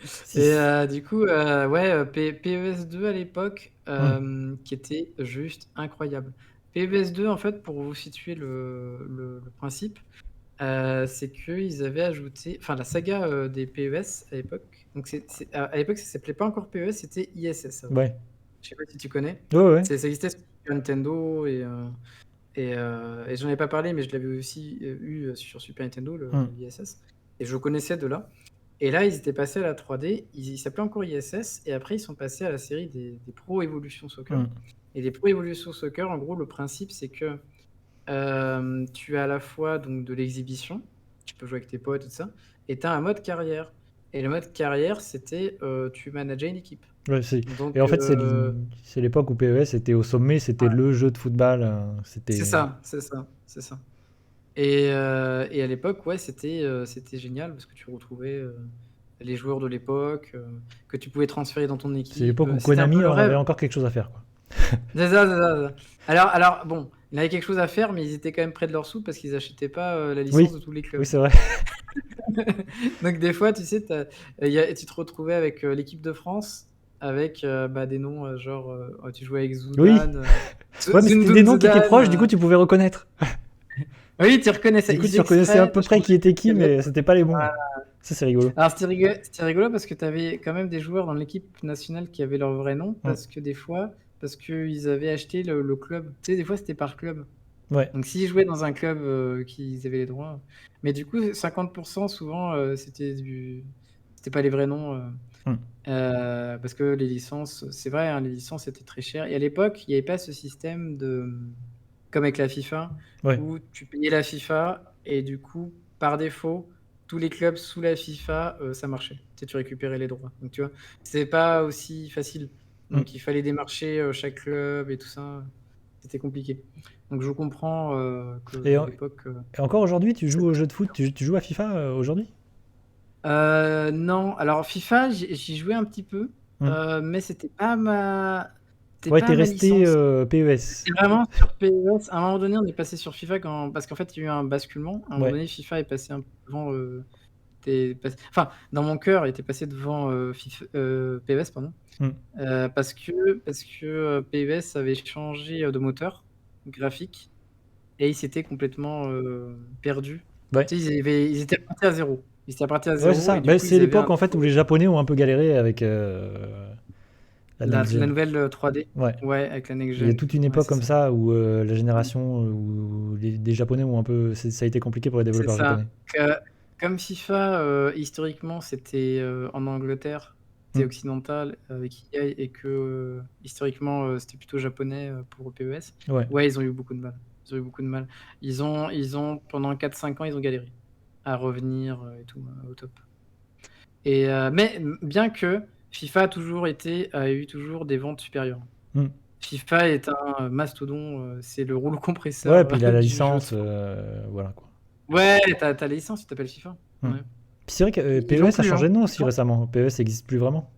Si. Et du coup, ouais, PES2 à l'époque, Hmm. qui était juste incroyable. PES2, en fait, pour vous situer le principe, c'est qu'ils avaient ajouté, enfin la saga des PES à l'époque. Donc à l'époque, ça s'appelait pas encore PES, c'était ISS avant. Ouais. Je sais pas si tu connais. Ouais, ouais. Ça existait sur Nintendo et j'en ai pas parlé, mais je l'avais aussi eu sur Super Nintendo, Hmm. l'ISS. Et je connaissais de là. Et là, ils étaient passés à la 3D. Ils s'appelaient encore ISS. Et après, ils sont passés à la série des Pro Evolution Soccer. Hmm. Et les Pro Evolution Soccer, en gros, le principe, c'est que tu as à la fois donc, de l'exhibition. Tu peux jouer avec tes potes, tout ça. Et tu as un mode carrière. Et le mode carrière, c'était tu manageais une équipe. Ouais, Donc, et en fait, c'est l'époque où PES était au sommet, c'était le jeu de football. c'est C'était. ça, c'est ça, c'est ça. Et à l'époque, ouais, c'était génial parce que tu retrouvais les joueurs de l'époque, que tu pouvais transférer dans ton C'est équipe. l'époque où C'était un peu Konami le en avait rêve. encore quelque chose à faire, quoi. C'est ça, c'est ça, c'est ça. Alors, bon, il avait quelque chose à faire, mais ils étaient quand même près de leur sous parce qu'ils achetaient pas la licence de Oui, tous les clubs. oui, c'est vrai. Donc des fois, tu sais, tu te retrouvais avec l'équipe de France, avec des noms genre, tu jouais avec Oui. Zoudan, Ouais, mais c'était des Zinedine noms qui étaient Zidane. proches, du coup, tu pouvais reconnaître. Oui, tu reconnaissais. Du coup, Ils tu reconnaissais à extraient peu de près qui changer était qui, les lettres. mais c'était pas les bons. Voilà. Ça, c'est rigolo. Alors c'était rigolo parce que tu avais quand même des joueurs dans l'équipe nationale qui avaient leur vrai nom, Hmm. parce que des fois, parce qu'ils avaient acheté le club. Tu sais, des fois c'était par club. Ouais. Donc s'ils jouaient dans un club qui avaient les droits. Mais du coup, 50% souvent, c'était pas les vrais noms. Hmm. Parce que les licences, c'est vrai, hein, les licences étaient très chères. Et à l'époque, il n'y avait pas ce système comme avec la FIFA, Ouais. où tu payais la FIFA et du coup, par défaut, tous les clubs sous la FIFA, ça marchait. Tu récupérais les droits. Donc tu vois, c'est pas aussi facile. Hmm. Donc il fallait démarcher chaque club et tout ça. C'était compliqué. Donc je comprends Et, qu'à l'époque. et encore aujourd'hui, tu joues au jeu de foot, tu joues à FIFA aujourd'hui? Non, alors FIFA, j'y jouais un petit peu, Hmm. mais c'était Ouais, t'es pas ma resté licence. PES. C'est vraiment sur PES. À un moment donné, on est passé sur FIFA parce qu'en fait, il y a eu un basculement. À un moment Ouais. donné, FIFA est passé un peu devant. Enfin, dans mon cœur, il était passé devant PES, pardon. Hmm. Parce que PES avait changé de moteur graphique et ils s'étaient complètement perdus. Ouais. Tu sais, ils étaient partis à zéro. Ils étaient partis à Ouais, c'est zéro ça. et du Bah, coup, c'est ils avaient l'époque en fait où les Japonais ont un peu galéré avec la la next gen. nouvelle 3D. Ouais. Ouais, avec la next Il y a gen. toute une Ouais, époque c'est comme ça. ça où la génération où les Japonais ont un peu, ça a été compliqué pour les C'est développeurs ça. japonais. Comme FIFA, historiquement, c'était en Angleterre, c'était Hmm. occidental avec EA et que historiquement, c'était plutôt japonais pour PES. Ouais. Ouais, ils ont eu beaucoup de mal. Ils ont eu beaucoup de mal. Pendant 4-5 ans, ils ont galéré à revenir et tout au top. Mais bien que FIFA a eu toujours des ventes supérieures. Hmm. FIFA est un mastodon, c'est le rouleau Ouais, compresseur puis il a la du jeu de licence, foot. voilà quoi. Ouais, t'as la licence, tu t'appelles FIFA. Hmm. Ouais. Puis c'est vrai que Ils l'ont PES a plus, hein. changé de nom aussi récemment. PES n'existe plus vraiment.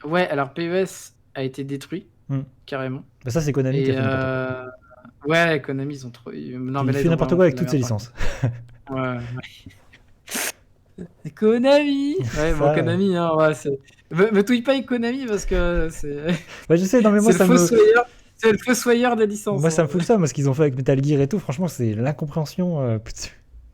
Ouais, alors PES a été détruit, Hmm. carrément. Bah, ça, c'est Konami qui a Et fait n'importe quoi. ouais, Konami, ils ont trop. Non, Puis mais il là, fait ils ont n'importe vraiment quoi fait avec de la toutes ses merde, par contre. licences. Ouais, ouais. Konami! Ouais, bon, Ça, Konami, hein, ouais, c'est. Me touille pas avec Konami parce que c'est. ouais, je sais, non mais C'est le fossoyeur. C'est le fossoyeur des licences. moi ça Hein. me fout le seum, ce qu'ils ont fait avec Metal Gear et tout. Franchement, c'est l'incompréhension.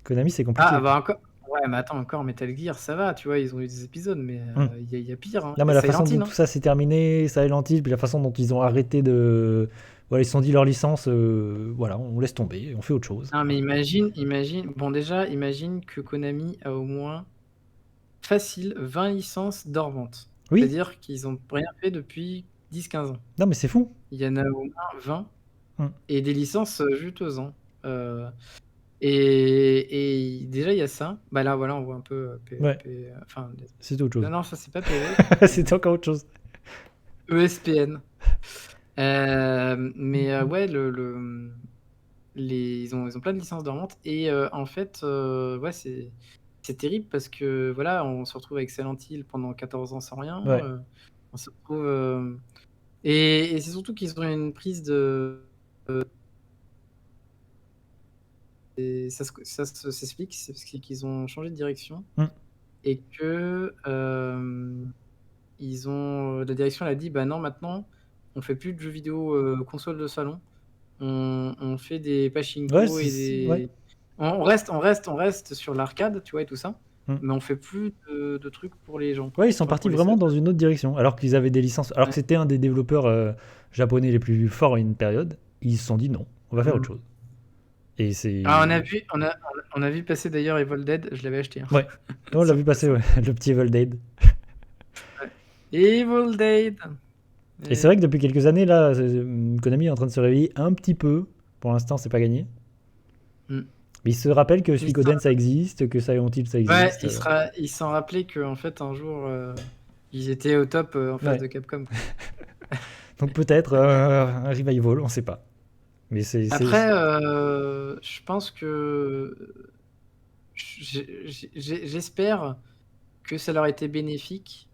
Konami, c'est Ah, compliqué, quoi. bah encore. Ouais, mais attends, encore Metal Gear, ça va, tu vois, ils ont eu des épisodes, mais Hmm. il y a pire. Hein. Non, Il y mais a la Silent façon dont Hill. tout Hein. ça s'est terminé, Silent Hill, puis la façon dont ils ont arrêté de. Voilà, ils se sont dit leur licence, voilà, on laisse tomber, on fait autre chose. Non, mais imagine. Bon, déjà, imagine que Konami a au moins facile 20 licences dormantes. Oui, C'est-à-dire qu'ils n'ont rien fait depuis 10-15 ans. non, mais c'est fou. Il y en a au moins 20 Hmm. et des licences juteuses. Hein. Et déjà, il y a ça. Bah là, voilà, on voit un peu Ouais, enfin, c'est autre non, chose. non, ça, c'est pas PES. C'est encore autre chose. ESPN. Mais Mhm. ouais, ils ont plein de licences dormantes. Et en fait, ouais, c'est terrible parce que voilà, on se retrouve avec Silent Hill pendant 14 ans sans rien. Ouais. On se retrouve. Et c'est surtout qu'ils ont une prise de. Et ça s'explique, c'est parce qu'ils ont changé de direction Hmm. et que la direction elle a dit bah non, maintenant on fait plus de jeux vidéo console de salon, on fait des Ouais, pachinko ouais. on reste sur l'arcade, tu vois, et tout ça, Hmm. mais on fait plus de trucs pour les gens, Ouais, ils sont tu vois, partis pour les vraiment seuls. dans une autre direction, alors qu'ils avaient des licences, alors que Ouais. c'était un des développeurs japonais les plus forts à une période. Ils se sont dit non, on va faire autre Mhm. chose. Et Ah, c'est. on a vu passer d'ailleurs Evil Dead, je l'avais acheté hein, Ouais, on l'a sur vu passer, PS5. ouais, le petit Evil Dead. Ouais. Evil Dead. Et c'est vrai que depuis quelques années, là, Konami est en train de se réveiller un petit peu. Pour l'instant, c'est pas gagné. Mm. Mais il se rappelle que Ils s'en Suikoden ça existe, que Silent Hill ça ouais, existe. ils s'en rappelaient qu'en fait, un jour, ils étaient au top en face Ouais. de Capcom. Quoi. Donc peut-être un revival, on sait pas. Mais Après, je pense que j'espère que ça leur a été bénéfique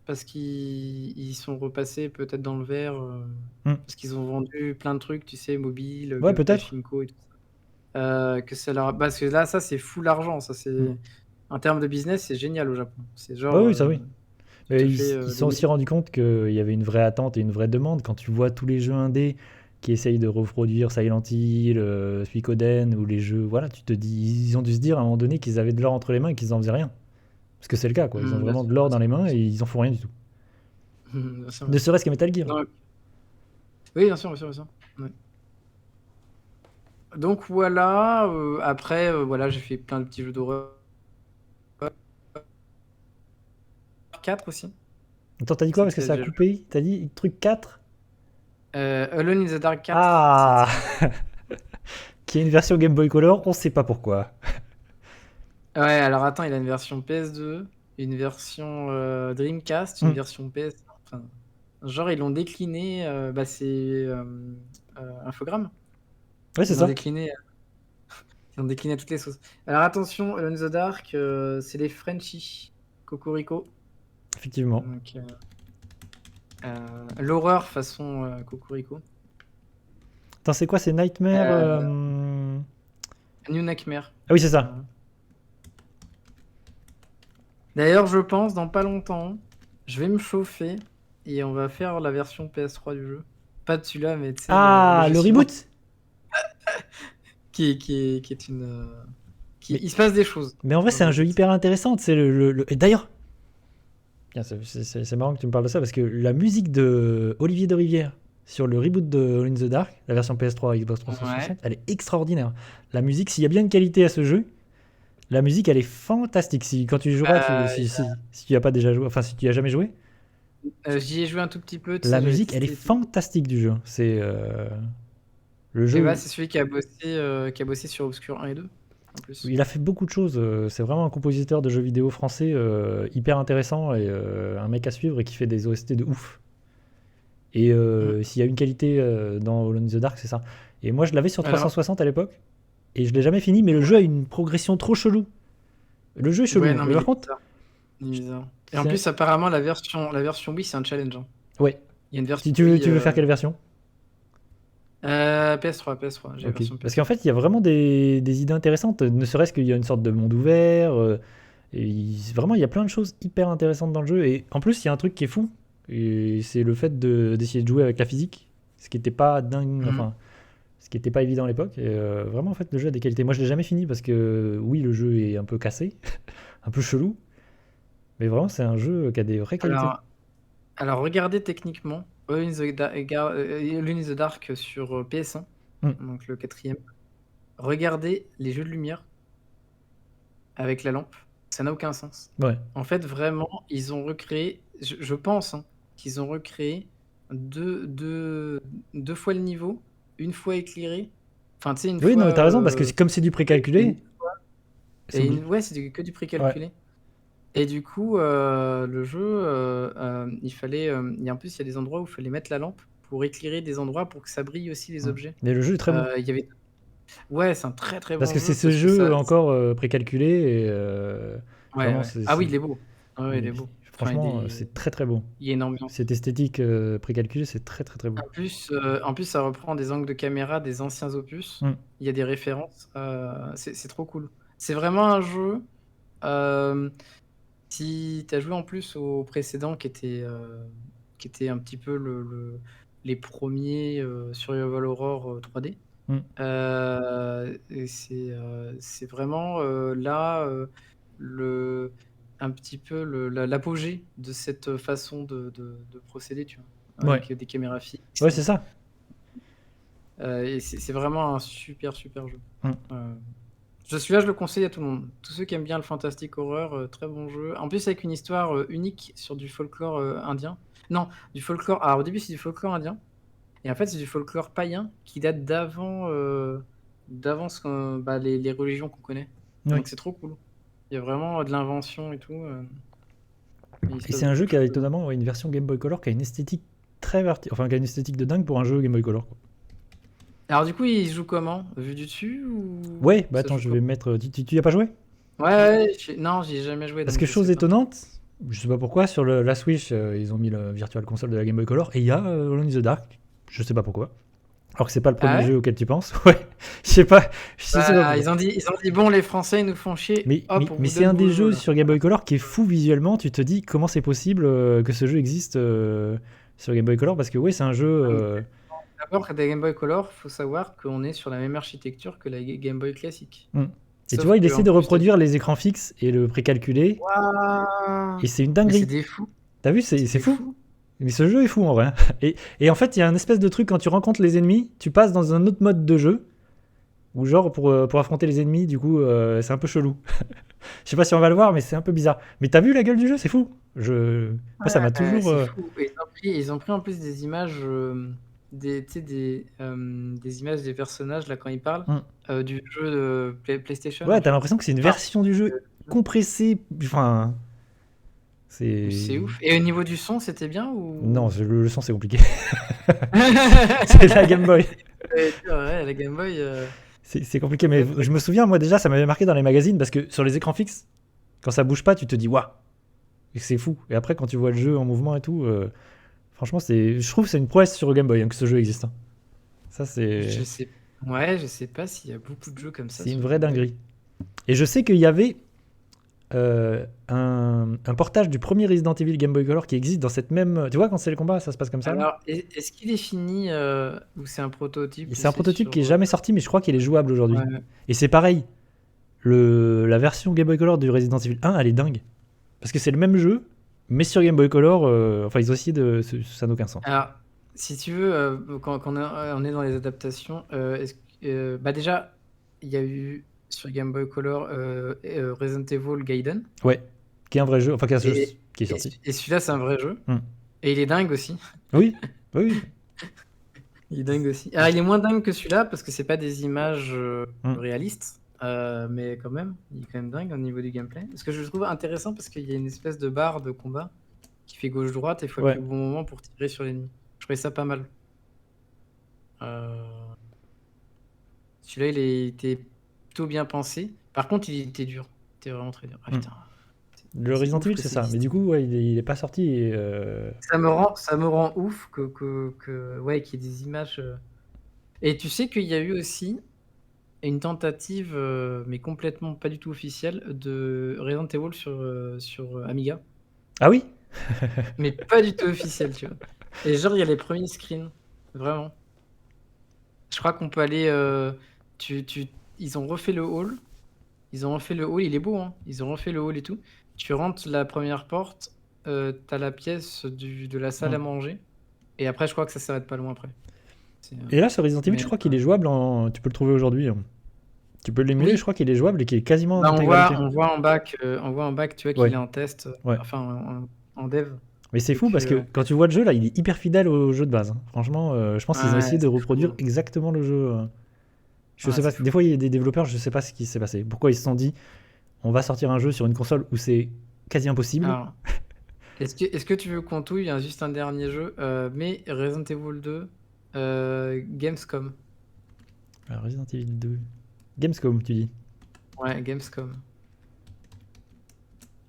parce qu'ils sont repassés peut-être dans le vert, Hmm. parce qu'ils ont vendu plein de trucs, tu sais, mobiles, Ouais, comme peut-être. Pachinko et tout ça. Que ça leur parce que là, ça, c'est full argent. Ça, Hmm. c'est en termes de business, c'est génial au Japon. C'est Ouais, genre, oui, ça oui. tu Mais te ils fais se des sont aussi millions. rendus compte qu'il y avait une vraie attente et une vraie demande. Quand tu vois tous les jeux indés qui essayent de reproduire Silent Hill, Suikoden ou les jeux, voilà, tu te dis, ils ont dû se dire à un moment donné qu'ils avaient de l'or entre les mains et qu'ils en faisaient rien. Parce que c'est le cas, quoi. Ils ont Bien vraiment de sûr, l'or bien dans les sûr, mains bien et sûr. ils en font rien du tout. Bien sûr, bien Ne sûr. serait-ce qu'à Metal Gear. Non, oui, bien sûr, bien sûr, bien sûr. Ouais. Donc voilà, après, voilà, j'ai fait plein de petits jeux d'horreur. 4 aussi. Attends, t'as dit quoi Si parce que tu as ça a déjà joué. coupé? T'as dit truc 4? Alone in the Dark 4. Ah Qui est une version Game Boy Color, on sait pas pourquoi. Ouais, alors attends, il a une version PS2, une version Dreamcast, une Hmm. version PS. Enfin, genre, ils l'ont décliné, bah, c'est Infogrames. Ouais, c'est Ils l'ont ça. décliné, ils ont décliné à toutes les sauces. Alors attention, Alone in the Dark, c'est les Frenchies. Cocorico. Effectivement. Donc, l'horreur façon Cocorico. Attends, c'est quoi? C'est Nightmare New Nightmare. Ah oui, c'est ça. D'ailleurs, je pense, dans pas longtemps, je vais me chauffer et on va faire la version PS3 du jeu. Pas de celui-là, mais tu sais, Ah, jeu le suivant, reboot? qui est une. Mais, Il se passe des choses. mais en vrai, dans c'est le un jeu reboot. hyper intéressant. Et d'ailleurs, tiens, c'est marrant que tu me parles de ça parce que la musique de Olivier de Rivière sur le reboot de All in the Dark, la version PS3 Xbox 360, Ouais. elle est extraordinaire. La musique, s'il y a bien une qualité à ce jeu, la musique, elle est fantastique. Quand tu joueras, Il y si tu as pas déjà joué, enfin si tu y as jamais joué, j'y ai joué un tout petit peu, tu la sais, j'avais musique, elle est testé et tout. fantastique du jeu. C'est le Et bah, jeu. c'est celui qui a bossé sur Obscure 1 et 2, en plus. Il a fait beaucoup de choses. C'est vraiment un compositeur de jeux vidéo français hyper intéressant et un mec à suivre et qui fait des OST de ouf. Et Mm. s'il y a une qualité dans Alone in the Dark, c'est ça. Et moi, je l'avais sur Alors, 360 à l'époque et je l'ai jamais fini, mais le jeu a une progression trop chelou. Le jeu est ouais, chelou. non, Mais mais il par est contre, bizarre. Il est bizarre. Et en c'est- plus, apparemment, la version Wii, c'est un challenge, hein. ouais. Il y a une Si version tu veux, Wii. tu veux faire quelle version? PS3, j'ai la Ok. version Parce qu'en PS3. fait, il y a vraiment des idées intéressantes. Ne serait-ce qu'il y a une sorte de monde ouvert. Vraiment, il y a plein de choses hyper intéressantes dans le jeu. Et en plus, il y a un truc qui est fou. Et c'est le fait d'essayer de jouer avec la physique. Ce qui n'était pas dingue. Mhm. Enfin, ce qui n'était pas évident à l'époque. Et vraiment, en fait, le jeu a des qualités. Moi, je l'ai jamais fini parce que, oui, le jeu est un peu cassé, un peu chelou. Mais vraiment, c'est un jeu qui a des vraies qualités. Alors, alors, regardez techniquement Alone in the Alone in the Dark sur PS1, Hmm. donc le quatrième. Regardez les jeux de lumière avec la lampe. Ça n'a aucun sens. Ouais. En fait, vraiment, ils ont recréé, je pense, hein, qu'ils ont recréé deux fois le niveau, une fois éclairé. Enfin, tu sais, une Oui, fois. non, mais t'as raison, parce que comme c'est du précalculé, c'est obligé. Ouais, c'est que du Ouais. précalculé. Et du coup, le jeu, il fallait. En plus, il y a des endroits où il fallait mettre la lampe pour éclairer des endroits pour que ça brille aussi les Hmm. objets. Mais le jeu est très bon. Il y avait. Ouais, c'est un très très Parce bon que jeu c'est ce parce que jeu ça. encore précalculé et Ouais, vraiment, ouais. Ah oui, il est beau. Ouais, il est beau. Enfin, franchement, c'est très très beau. il y a une ambiance. Cette esthétique précalculée, c'est très très très beau. En plus, ça reprend des angles de caméra des anciens opus. Hmm. Il y a des références. C'est trop cool. C'est vraiment un jeu. Si tu as joué en plus au précédent qui était un petit peu les premiers Survival Horror 3D, Hmm. et c'est vraiment là un petit peu l'apogée de cette façon de procéder, tu vois, Ouais, avec des caméras fixes. ouais, c'est ça. Et c'est vraiment un super super jeu. Hmm. Celui-là, je le conseille à tout le monde. Tous ceux qui aiment bien le fantastique horreur, très bon jeu. En plus, avec une histoire unique sur du folklore indien. Non, du folklore. Alors, au début, c'est du folklore indien. Et en fait, c'est du folklore païen qui date d'avant les religions qu'on connaît. Oui. Donc, c'est trop cool. Il y a vraiment de l'invention et tout. Et c'est un jeu qui a étonnamment une version Game Boy Color qui a une esthétique enfin, qui a une esthétique de dingue pour un jeu Game Boy Color, quoi. Alors, du coup, il se joue comment? Vu du dessus ou... Ouais, bah Ça attends, joue je vais mettre. Tu y as pas joué? Ouais, non, j'y ai jamais joué. Parce Donc que je chose sais pas. étonnante, je sais pas pourquoi, sur la Switch, ils ont mis le Virtual Console de la Game Boy Color et il y a Alone in the Dark. Je sais pas pourquoi. Alors que c'est pas le premier Ah ouais. jeu auquel tu penses. Ouais, je sais pas. Je sais pas pourquoi. Ils ont dit bon, les Français ils nous font chier. Mais Hop, on vous c'est donne un des vos jeux là. sur Game Boy Color qui est fou visuellement. Tu te dis comment c'est possible que ce jeu existe sur Game Boy Color parce que oui, c'est un jeu. D'abord, la Game Boy Color, faut savoir qu'on est sur la même architecture que la Game Boy classique. Et Sauf tu vois, il que, essaie en de plus, reproduire les écrans fixes et le précalculé. Waouh. Et c'est une Mais dinguerie. c'est des fous. T'as vu, c'est des fou. Mais ce jeu est fou en vrai. Et en fait, il y a un espèce de truc quand tu rencontres les ennemis, tu passes dans un autre mode de jeu. Ou genre pour affronter les ennemis, du coup, c'est un peu chelou. Je sais pas si on va le voir, mais c'est un peu bizarre. Mais t'as vu la gueule du jeu? C'est fou. Moi, ça m'a toujours. C'est fou. Et ils ont pris en plus des images, tu sais, des images des personnages là quand ils parlent du jeu de PlayStation. Ouais, en t'as fait. l'impression que c'est une version du jeu compressée. Enfin, C'est ouf. Et au niveau du son, c'était bien ou Non, le son, c'est compliqué. C'est la Game Boy. Ouais, la Game Boy. C'est compliqué, mais je me souviens, moi déjà, ça m'avait marqué dans les magazines parce que sur les écrans fixes, quand ça bouge pas, tu te dis waouh, c'est fou. Et après, quand tu vois le jeu en mouvement et tout, franchement, je trouve que c'est une prouesse sur Game Boy que ce jeu existe. Hein. Ça, c'est. Je sais pas s'il y a beaucoup de jeux comme ça. C'est une vraie dinguerie. Et je sais qu'il y avait un portage du premier Resident Evil Game Boy Color qui existe dans cette même. Tu vois, quand c'est le combat, ça se passe comme ça. Alors, est-ce qu'il est fini ou c'est un prototype? C'est un prototype qui est jamais sorti, mais je crois qu'il est jouable aujourd'hui. Ouais. Et c'est pareil. La version Game Boy Color du Resident Evil 1, elle est dingue. Parce que c'est le même jeu, mais sur Game Boy Color, enfin, ils ont essayé de. Ça n'a aucun sens. Alors, si tu veux, quand on est dans les adaptations, bah déjà, il y a eu sur Game Boy Color Resident Evil Gaiden. Ouais, qui est un vrai jeu, enfin, qui est sorti. Et celui-là, c'est un vrai jeu. Et il est dingue aussi. Oui, oui. Il est dingue aussi. Alors, il est moins dingue que celui-là parce que c'est pas des images réalistes. Mais quand même, il est quand même dingue au niveau du gameplay. Parce que je le trouve intéressant parce qu'il y a une espèce de barre de combat qui fait gauche-droite et il faut appuyer au bon moment pour tirer sur l'ennemi. Je trouvais ça pas mal. Celui-là, il était plutôt bien pensé. Par contre, il était dur. Il était vraiment très dur. Ah, putain. Le Resident Evil, c'est ça. Mais du coup, ouais, il est pas sorti. Et ça me rend ouf ouais, qu'il y ait des images. Et tu sais qu'il y a eu aussi une tentative, mais complètement pas du tout officielle, de Resident Evil sur Amiga. Ah oui. Mais pas du tout officielle, tu vois. Et genre, il y a les premiers screens. Vraiment. Je crois qu'on peut aller... Ils ont refait le hall. Il est beau, hein. Ils ont refait le hall et tout. Tu rentres la première porte, t'as la pièce de la salle à manger. Et après, je crois que ça s'arrête pas loin après. Et là, ce Resident Evil, je crois qu'il est jouable. Tu peux le trouver aujourd'hui. Tu peux l'émuler, je crois qu'il est jouable et qu'il est quasiment en intégralité. On voit en bac, tu vois qu'il est en test, enfin en dev. Mais c'est fou parce que quand tu vois le jeu, là, il est hyper fidèle au jeu de base. Hein. Franchement, je pense qu'ils ont essayé de reproduire exactement le jeu. Je sais pas, des fois, il y a des développeurs, je sais pas ce qui s'est passé. Pourquoi ils se sont dit, on va sortir un jeu sur une console où c'est quasi impossible. Alors, est-ce que tu veux qu'on touille juste un dernier jeu, mais Resident Evil 2, Gamescom. Alors, Resident Evil 2. Gamescom, tu dis? Ouais, Gamescom.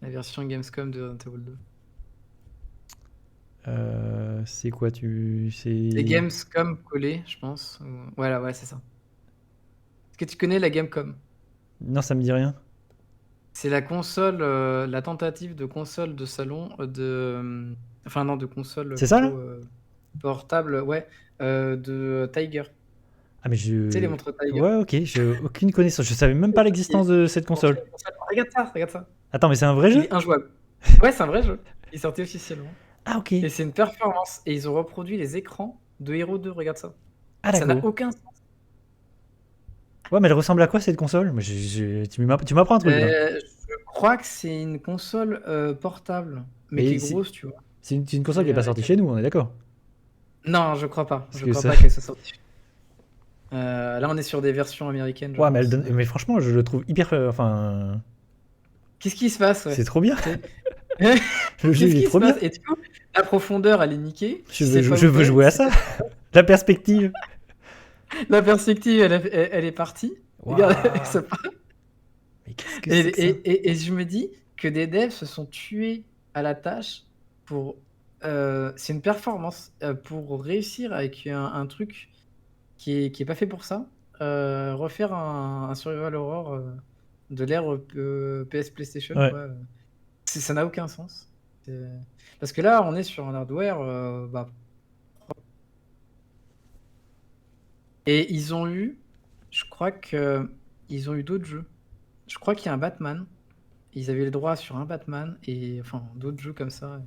La version Gamescom de Resident Evil 2. C'est quoi Les Gamescom collés, je pense. Voilà, ouais, c'est ça. Est-ce que tu connais la Gamescom? Non, ça me dit rien. C'est la console, la tentative de console de salon enfin non, de console. C'est ça là portable, ouais, de Tiger. Ah mais Tu sais les montres Tiger. Ouais, ok, j'ai aucune connaissance. Je savais même pas l'existence de cette console. Regarde ça. Attends, mais c'est un vrai jeu? Il est injouable. Ouais, c'est un vrai jeu. Il est sorti officiellement. Ah ok. Et c'est une performance. Et ils ont reproduit les écrans de Hero 2. Regarde ça. Ah d'accord. Ça n'a aucun sens. Ouais, mais elle ressemble à quoi cette console? Mais tu m'apprends un truc là. Je crois que c'est une console portable, mais qui est grosse, tu vois. C'est une console qui n'est pas sortie chez nous, on est d'accord? Non, je crois pas. Je crois pas qu'elle soit sortie. Là, on est sur des versions américaines. Ouais, mais franchement, je le trouve hyper. Enfin. Qu'est-ce qui se passe? C'est trop bien. Le jeu est trop bien. Et du coup, la profondeur, elle est niquée. Je veux jouer à ça. La perspective. La perspective, elle est partie. Wow. Regarde, ça part. Mais qu'est-ce que c'est que ça? Et je me dis que des devs se sont tués à la tâche pour. C'est une performance pour réussir avec un truc qui est pas fait pour ça. Refaire un survival horror de l'ère PS PlayStation. Ouais. Quoi. Ça n'a aucun sens. Parce que là, on est sur un hardware. Et ils ont eu, je crois qu'ils ont eu d'autres jeux. Je crois qu'il y a un Batman. Ils avaient le droit sur un Batman et enfin d'autres jeux comme ça.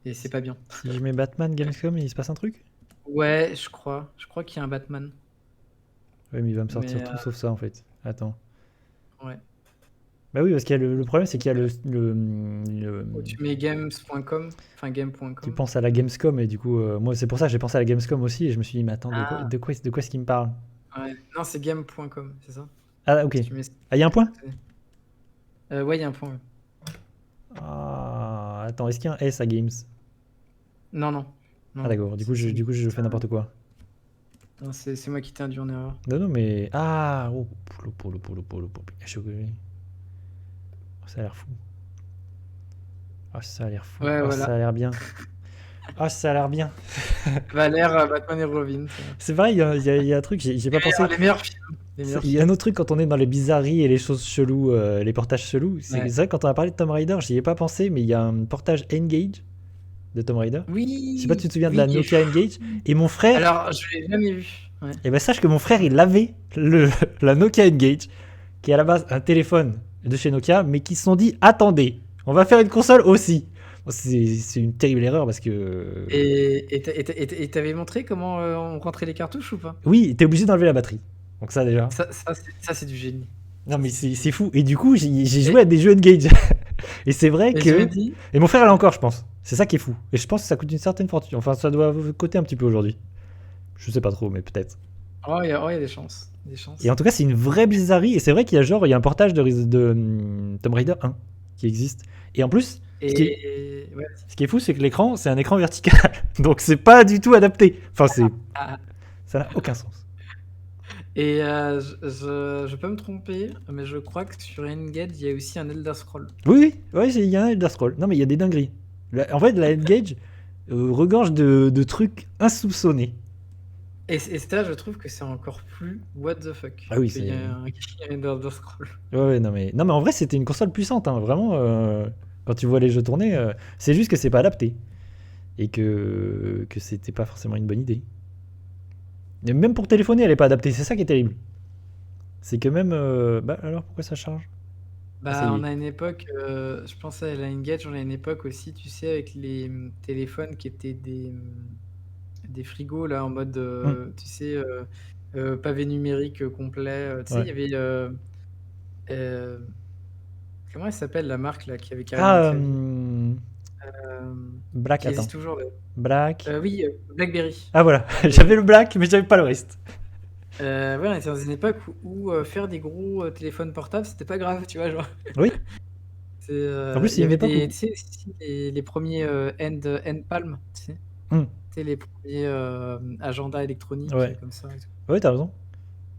Et c'est pas bien. Si je mets Batman Gamescom, il se passe un truc? Ouais, je crois. Je crois qu'il y a un Batman. Ouais, mais il va me sortir Mais tout sauf ça en fait. Attends. ouais. Bah oui, parce qu'il y a le problème, c'est qu'il y a Tu mets games.com, enfin tu game.com. penses à la Gamescom et du coup, moi c'est pour ça que j'ai pensé à la Gamescom aussi et je me suis dit, mais attends, Ah, de quoi est-ce qu'il me parle? ouais. Non, c'est game.com, c'est ça? Ah, ok. Si tu mets... Ah, il y a un point? Ouais, il y a un point. Ouais. Ah, attends, est-ce qu'il y a un S à Games? Non, non. Non, Ah, d'accord, du coup, je fais n'importe quoi. non, c'est moi qui t'ai induit en erreur. Non, non, mais. Ah, oh, ça a l'air fou. Ah, ça a l'air fou. Ouais, Ah, voilà. ça a l'air bien. Ah, ça a l'air bien. Valère, Batman et Robin. C'est vrai, il y a un truc, j'ai pas pensé. Les meilleurs films. Les meilleurs Il y a un films. autre truc quand on est dans les bizarreries et les choses cheloues, les portages chelous. C'est Ouais. vrai, quand on a parlé de Tomb Raider, j'y ai pas pensé, mais il y a un portage N-Gage de Tomb Raider. Je sais pas si Oui, tu te souviens de oui, la Nokia N-Gage. Et mon frère, Alors, je l'ai jamais vu. Ouais. et ben sache que mon frère, il avait la Nokia N-Gage, qui est à la base un téléphone de chez Nokia, mais qui se sont dit, attendez, on va faire une console aussi. Bon, c'est une terrible erreur parce que. Et t'avais montré comment on rentrait les cartouches ou pas? Oui, t'es obligé d'enlever la batterie. Donc ça déjà. Ça, c'est du génie. Non mais c'est c'est fou. Et du coup, j'ai joué à des jeux N-Gage. Et c'est vrai Et je me que. dis, Et mon frère l'a encore, je pense. C'est ça qui est fou. Et je pense que ça coûte une certaine fortune. Enfin, ça doit coûter un petit peu aujourd'hui. Je sais pas trop, mais peut-être. il y a des chances. Des chances. Et en tout cas, c'est une vraie bizarrerie. Et c'est vrai qu'il y a genre, il y a un portage de Tomb Raider 1 qui existe. Et en plus, Ouais. ce qui est fou, c'est que l'écran, c'est un écran vertical. Donc c'est pas du tout adapté. Enfin, Ah. ça n'a aucun sens. Et je peux me tromper, mais je crois que sur N-Gage, il y a aussi un Elder Scroll. Oui, oui, ouais, il y a un Elder Scroll. Non, mais il y a des dingueries. En fait, la N-Gage regorge de trucs insoupçonnés. Et ça, je trouve que c'est encore plus what the fuck. Ah oui, qu'il y a un Elder Scroll. Ouais, non mais en vrai c'était une console puissante, hein, vraiment. Quand tu vois les jeux tourner, c'est juste que c'est pas adapté et que c'était pas forcément une bonne idée. Et même pour téléphoner, elle est pas adaptée. C'est ça qui est terrible. C'est que même, bah alors pourquoi ça charge? Ah, ça Bah, y on est. a une époque, je pense à la N-Gage, on a une époque aussi, tu sais, avec les téléphones qui étaient des frigos, là, en mode, tu sais, pavé numérique complet. Tu sais, il Ouais. y avait. Euh, comment elle s'appelle la marque là qui avait carrément un Ah, clavier euh, Black, qui attends. existe toujours là. Black. Oui, BlackBerry. Ah voilà, Et, j'avais le Black, mais j'avais pas le reste. ouais, on était dans une époque où faire des gros téléphones portables, c'était pas grave, tu vois, genre. Oui. En plus, Il c'est y une avait époque où. tu sais, aussi les premiers End Palm, tu sais. Hmm, Tu sais, les premiers agendas électroniques ouais. comme ça et tout. Ouais, t'as raison.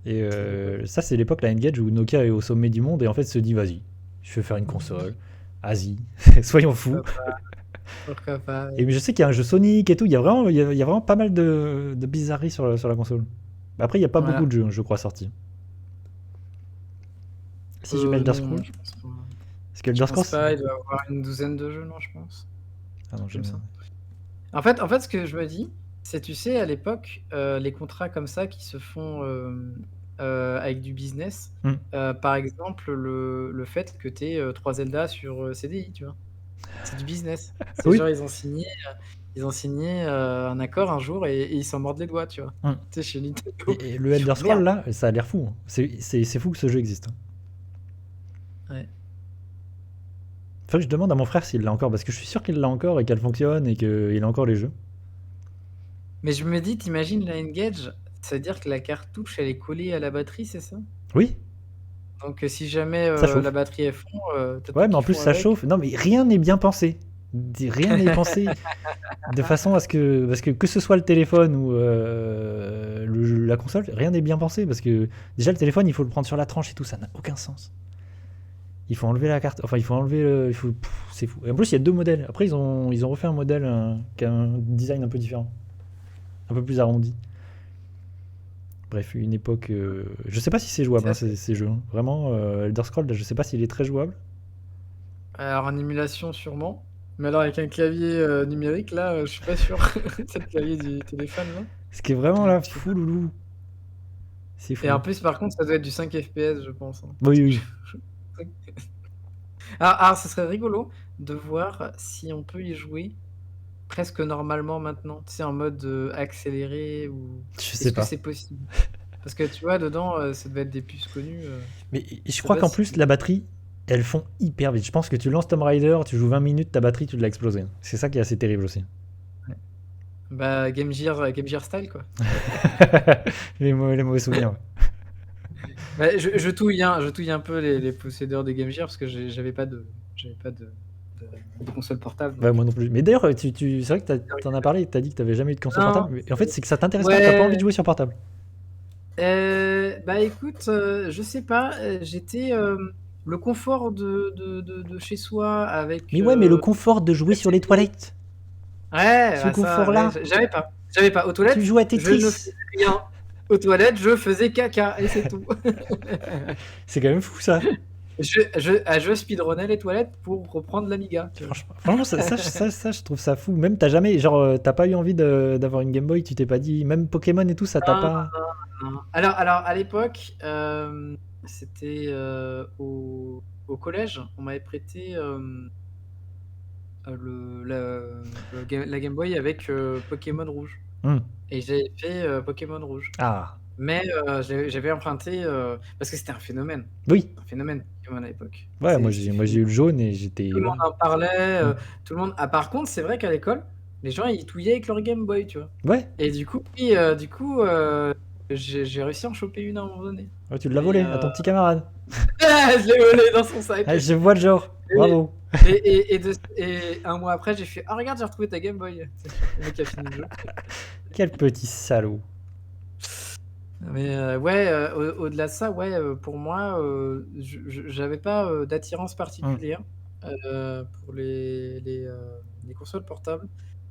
Et C'était l'époque. ça, c'est l'époque, la N-Gage, où Nokia est au sommet du monde et en fait se dit, vas-y, je vais faire une console. Asie. Soyons fous. Pourquoi pas. Et je sais qu'il y a un jeu Sonic et tout. Il y a vraiment pas mal de bizarreries sur la console. Après, il n'y a pas beaucoup Voilà. de jeux, je crois, sortis. Si je mets Elder Non, Scrolls. je pense pas. Parce que Je Elder pense Scrolls. pas, il doit y avoir une douzaine de jeux, non, je pense. Ah non, Comme je. ça. En fait, ce que je me dis, c'est, tu sais, à l'époque, les contrats comme ça qui se font avec du business, Hmm. par exemple, le fait que tu aies 3 Zelda sur CDI, tu vois. C'est du business. C'est Oui. genre, ils ont signé un accord un jour et ils s'en mordent les doigts, tu vois. Hmm. Tu sais, chez Nintendo. Et le Ils Elder font, Scrolls, merde. là, ça a l'air fou. Hein. C'est fou que ce jeu existe. Hein. Ouais. Faut que je demande à mon frère s'il l'a encore, parce que je suis sûr qu'il l'a encore et qu'elle fonctionne et qu'il a encore les jeux. Mais je me dis, t'imagines la N-Gage, ça veut dire que la cartouche, elle est collée à la batterie, c'est ça? Oui, Donc si jamais ça la chauffe. batterie est fond, t'as Ouais, tout mais en qui plus, font ça avec. chauffe. Non, mais rien n'est bien pensé. Rien n'est pensé de façon à ce que. Parce que ce soit le téléphone ou la console, rien n'est bien pensé. Parce que déjà, le téléphone, il faut le prendre sur la tranche et tout, ça n'a aucun sens. Il faut enlever la carte. Enfin, il faut enlever le. C'est fou. Et en plus, il y a deux modèles. Après, ils ont refait un modèle qui a un design un peu différent. Un peu plus arrondi. Bref, une époque. Je sais pas si c'est jouable, hein, ces jeux. Hein. Vraiment, Elder Scrolls, je sais pas s'il est très jouable. Alors en émulation sûrement. Mais alors avec un clavier numérique, là, je suis pas sûr. C'est le clavier du téléphone, là. Ce qui est vraiment là, Tu peux fou loulou. C'est fou. Et en plus, par contre, ça doit être du 5 FPS, je pense. Hein. Oui, oui. Alors, ce serait rigolo de voir si on peut y jouer presque normalement maintenant. Tu sais, en mode accéléré ou. Je sais Est-ce que pas. c'est possible? Parce que tu vois, dedans, ça devait être des puces connues. Mais je sais crois pas qu'en si- plus, la batterie, elles font hyper vite. Je pense que tu lances Tomb Raider, tu joues 20 minutes, ta batterie, tu l'as explosé. C'est ça qui est assez terrible aussi. Bah, Game Gear style, quoi. Les mauvais souvenirs. Bah, je touille, hein, je touille un peu les possédeurs de Game Gear parce que j'avais pas de console portable. Ouais, donc. moi non plus. Mais d'ailleurs, c'est vrai que t'en as parlé, t'as dit que t'avais jamais eu de console Non, portable. Mais en fait, c'est que ça t'intéresse pas, t'as pas envie de jouer sur portable. Bah écoute, je sais pas, j'étais le confort de chez soi avec. Mais ouais, mais le confort de jouer sur les toilettes, Ouais, ce bah ça, ouais, confort-là, j'avais pas. Aux tu toilettes, joues à je ne Tetris. faisais rien. Aux toilettes, je faisais caca et c'est tout. C'est quand même fou ça. Je speedrunnais les toilettes pour reprendre l'Amiga. Tu vois. Franchement, ça, je trouve ça fou. Même t'as jamais, genre, t'as pas eu envie d'avoir une Game Boy, tu t'es pas dit, même Pokémon et tout, ça t'a Non, pas. non. Alors à l'époque, c'était au collège, on m'avait prêté la Game Boy avec Pokémon Rouge. Hmm. Et j'avais fait Pokémon Rouge. Ah, Mais j'avais emprunté parce que c'était un phénomène. oui. Un phénomène Pokémon à l'époque. Ouais, C'est- moi c'était j'ai eu le jaune et j'étais. Tout le monde Ouais. en parlait. Mm. Tout le monde. Ah, par contre, c'est vrai qu'à l'école, les gens ils touillaient avec leur Game Boy, tu vois. Ouais, Et du coup, oui, j'ai réussi à en choper une à un moment donné. ouais, tu l'as Mais, volé à ton petit camarade. je l'ai volé dans son sac. Ah, je vois le genre. Et- Bravo. Et un mois après, j'ai fait ah regarde, j'ai retrouvé ta Game Boy. Le mec a fini le jeu. Quel petit salaud. Mais ouais, au-delà de ça, ouais, pour moi, j'avais pas d'attirance particulière pour les consoles portables.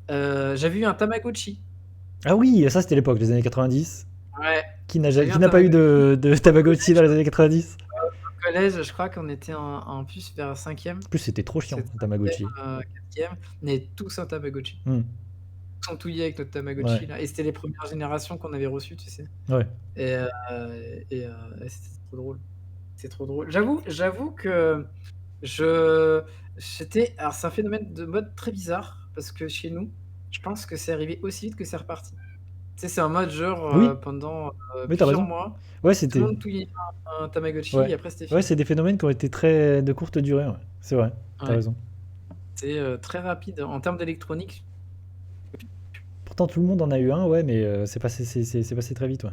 J'avais eu un Tamagotchi. Ah oui, ça c'était l'époque, les années 90. Ouais. Qui J'ai eu un n'a pas eu de Tamagotchi dans les années 90? Au collège, je crois qu'on était en plus vers 5e, En plus, c'était trop chiant, C'était un Tamagotchi. 4e. On avait tous un Tamagotchi. Hmm. Tous en touillé avec notre Tamagotchi Ouais. là. Et c'était les premières générations qu'on avait reçues, tu sais. Ouais. Et c'était trop drôle. C'est trop drôle. J'avoue que alors c'est un phénomène de mode très bizarre parce que chez nous, je pense que c'est arrivé aussi vite que c'est reparti. Tu sais, c'est un mode genre Oui. pendant Oui, t'as plusieurs raison. mois, Ouais, tout c'était. le monde touillait un Tamagotchi Ouais. et après c'était Ouais, fini. c'est des phénomènes qui ont été très de courte durée. Ouais. C'est vrai, t'as Ouais. raison. C'est très rapide en termes d'électronique. Pourtant, tout le monde en a eu un, ouais, mais c'est passé très vite, ouais.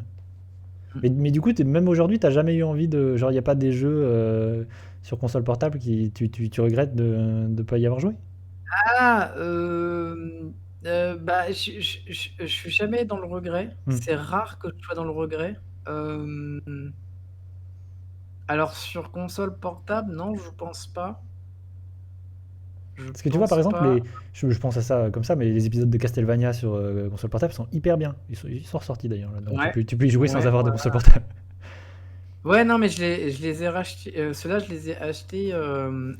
Mm. Mais du coup, même aujourd'hui, t'as jamais eu envie de. Genre, il n'y a pas des jeux sur console portable qui tu regrettes de ne pas y avoir joué? Ah, bah, je suis jamais dans le regret. Hmm. C'est rare que je sois dans le regret. Alors sur console portable, non, je pense pas. Parce que tu vois, par exemple, je pense à ça comme ça, mais les épisodes de Castlevania sur console portable sont hyper bien. Ils sont ressortis d'ailleurs. Là, donc Ouais. tu peux y jouer sans Ouais, avoir de voilà. console portable. Ouais, non, mais je les ai rachetés. Ceux-là, je les ai achetés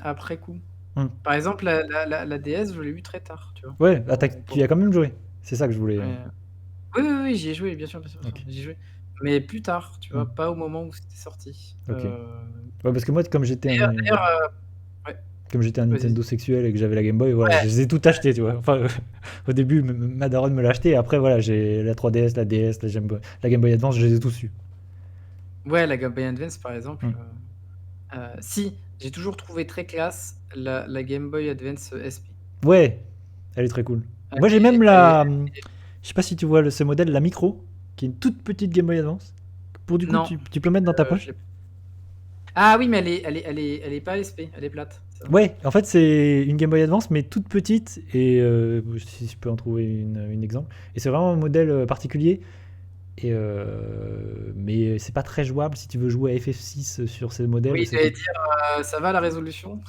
après coup. Hmm. Par exemple, la DS, je l'ai eu très tard, tu vois. Ouais, tu y as quand même joué. C'est ça que je voulais. Ouais. Oui, j'y ai joué, bien sûr, bien sûr. Ok. J'y ai joué. Mais plus tard, tu vois, Hmm. pas au moment où c'était sorti. Ok. Ouais, parce que moi, comme j'étais un Vas-y. Nintendo sexuel et que j'avais la Game Boy, voilà, Ouais. je les ai tout achetés, tu vois. Enfin, au début, ma daronne me l'a acheté, et après, voilà, j'ai la 3DS, la DS, la Game Boy Advance, je les ai tous eus. Ouais, la Game Boy Advance, par exemple. Hmm. Si, j'ai toujours trouvé très classe la Game Boy Advance SP. Ouais, elle est très cool. Elle Moi, j'ai est- même elle je sais pas si tu vois ce modèle, la Micro, qui est une toute petite Game Boy Advance. Pour du coup, Non. tu peux le mettre dans ta je poche. l'ai- Ah oui, mais elle est pas SP, elle est plate. ça. Ouais, en fait, c'est une Game Boy Advance, mais toute petite. Et si je peux en trouver une exemple. Et c'est vraiment un modèle particulier. Et mais c'est pas très jouable si tu veux jouer à FF6 sur ces modèles. Oui, j'allais dire, ça va la résolution.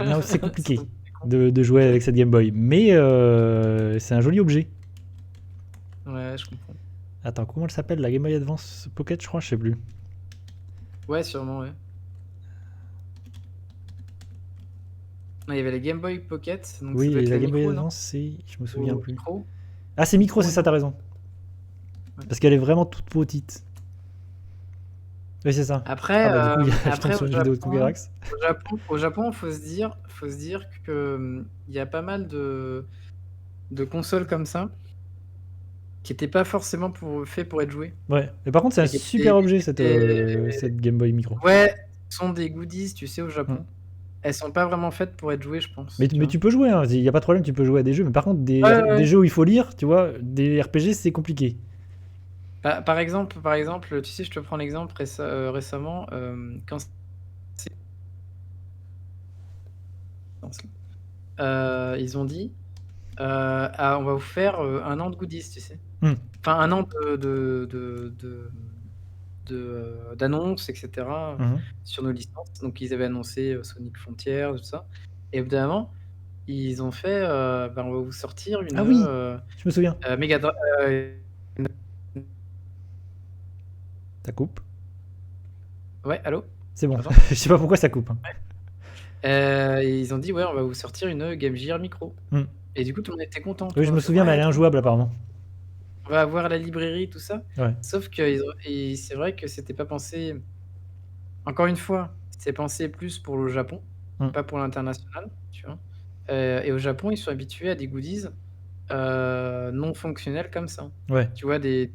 Non, c'est compliqué C'est con. de jouer avec cette Game Boy. Mais c'est un joli objet. Ouais, je comprends. Attends, comment elle s'appelle? La Game Boy Advance Pocket, je crois, je sais plus. Ouais, sûrement, ouais. Non, il y avait la Game Boy Pocket, donc Oui, ça doit être la Game Boy Micro, non? Advance, je me souviens Ou plus. Micro. Ah, c'est Micro, c'est ça, t'as raison. Ouais. Parce qu'elle est vraiment toute petite. Oui, c'est ça. Après, Ah bah, du coup, je après tombe sur une vidéo de Tougarax. Au Japon, faut se dire que il y a pas mal de consoles comme ça qui était pas forcément fait pour être joué. Ouais. Et par contre, c'est un Et qui super était- objet, cette Game Boy Micro. Ouais, ce sont des goodies, tu sais, au Japon. Mm. Elles sont pas vraiment faites pour être jouées, je pense. Mais vois. tu peux jouer, il n'y a pas de problème, tu peux jouer à des jeux. Mais par contre, des Ouais. jeux où il faut lire, tu vois, des RPG, c'est compliqué. Par exemple, tu sais, je te prends l'exemple récemment, quand ils ont dit, on va vous faire un an de goodies, tu sais. Hmm. Enfin, un an d'annonces, etc. Mhm. sur nos licences. Donc, ils avaient annoncé Sonic Frontier, tout ça. Et évidemment, ils ont fait, on va vous sortir une Ah oui, je me souviens. Mega Drive. Ça coupe. Ouais, allô? C'est bon. Attends. Je sais pas pourquoi ça coupe. Et ils ont dit, ouais, on va vous sortir une Game Gear Micro. Hmm. Et du coup, tout le monde était content. Oui, je me souviens, mais elle est injouable apparemment. On va avoir la librairie, tout ça. Ouais. Sauf que c'est vrai que c'était pas pensé. Encore une fois, c'est pensé plus pour le Japon, pas pour l'international, tu vois. Et au Japon, ils sont habitués à des goodies non fonctionnels comme ça. Ouais. Tu vois, des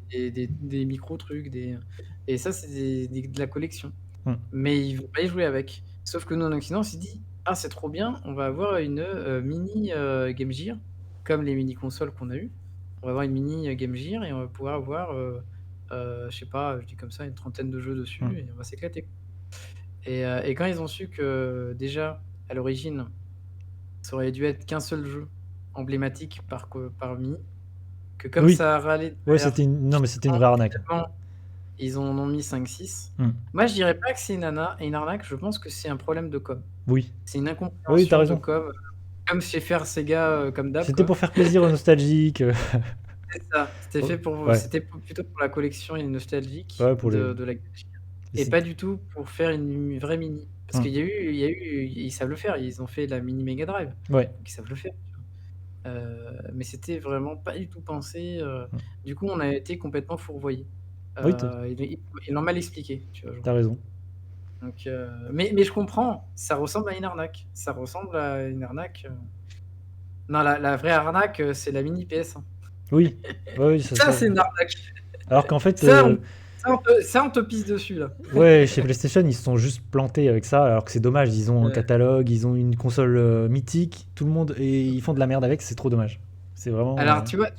micro-trucs. Et ça, c'est de la collection. Mais ils vont pas y jouer avec. Sauf que nous, en Occident, on s'est dit, ah, c'est trop bien, on va avoir une mini Game Gear, comme les mini-consoles qu'on a eues. On va avoir une mini Game Gear et on va pouvoir avoir, je sais pas, je dis comme ça, une trentaine de jeux dessus et on va s'éclater. Et quand ils ont su que déjà, à l'origine, ça aurait dû être qu'un seul jeu emblématique par mini, que comme Oui. ça râlait. Ouais, c'était une vraie arnaque. Ils en ont mis 5-6. Hmm. Moi, je dirais pas que c'est une arnaque, je pense que c'est un problème de com. Oui. C'est une incompréhension Oui, t'as raison. de com. Comme chez faire Sega comme d'hab. C'était pour faire plaisir aux nostalgiques. C'est ça. C'était fait pour. Ouais. C'était plutôt pour la collection et nostalgique Ouais, pour de la Game Gear. Et pas du tout pour faire une vraie mini. Parce qu'il y a eu, ils savent le faire. Ils ont fait la mini Mega Drive. Ouais. Donc ils savent le faire. Mais c'était vraiment pas du tout pensé. Du coup, on a été complètement fourvoyés. Oui, ils l'ont mal expliqué. Tu vois, t'as raison. Donc, mais je comprends, ça ressemble à une arnaque. Ça ressemble à une arnaque. Non, la vraie arnaque, c'est la mini PS1. Oui. Ouais, Ça, c'est une arnaque. Alors qu'en fait. Ça, on te pisse dessus, là. Ouais, chez PlayStation, ils se sont juste plantés avec ça, alors que c'est dommage. Ils ont un catalogue, ils ont une console mythique, tout le monde, et ils font de la merde avec, c'est trop dommage. C'est vraiment. Alors, tu vois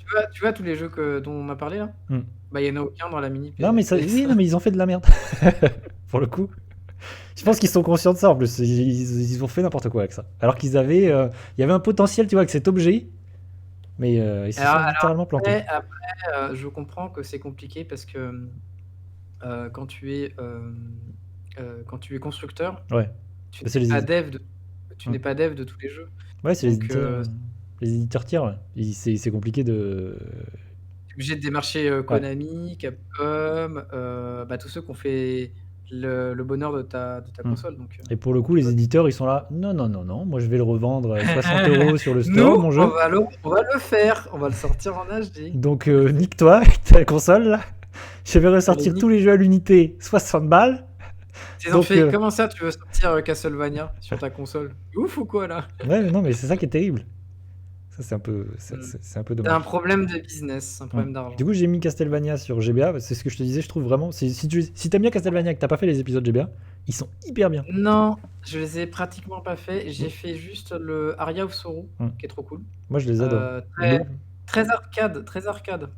tous les jeux dont on m'a parlé, là Bah, il n'y en a aucun dans la mini PS1. Non, mais oui, non, mais ils ont fait de la merde. Pour le coup. Je pense qu'ils sont conscients de ça en plus. Ils ont fait n'importe quoi avec ça. Alors qu'ils avaient. Il y avait un potentiel, tu vois, avec cet objet. Mais ils se sont littéralement plantés. Après, je comprends que c'est compliqué parce que quand tu es constructeur, ouais. tu n'es pas dev de tous les jeux. Ouais, c'est les éditeurs tiers. Ouais. C'est compliqué de. Tu es obligé de démarcher Konami, Capcom, tous ceux qui ont fait le bonheur de ta console. Donc, et pour le coup, les éditeurs, ils sont là. Non, moi je vais le revendre 60 € sur le store, mon jeu. On va le faire, on va le sortir en HD. Donc nique-toi avec ta console là. Je vais ressortir tous les jeux à l'unité, 60 balles. Ils ont fait, comment ça, tu veux sortir Castlevania sur ta console? Ouf ou quoi là? Ouais, non, mais c'est ça qui est terrible. Ça, c'est un peu dommage. C'est un problème de business, un problème d'argent. Du coup, j'ai mis Castlevania sur GBA. C'est ce que je te disais, je trouve vraiment. Si t'aimes bien Castlevania et que t'as pas fait les épisodes GBA, ils sont hyper bien. Non, je les ai pratiquement pas fait. J'ai fait juste le Aria of Sorrow, qui est trop cool. Moi, je les adore. Très arcade.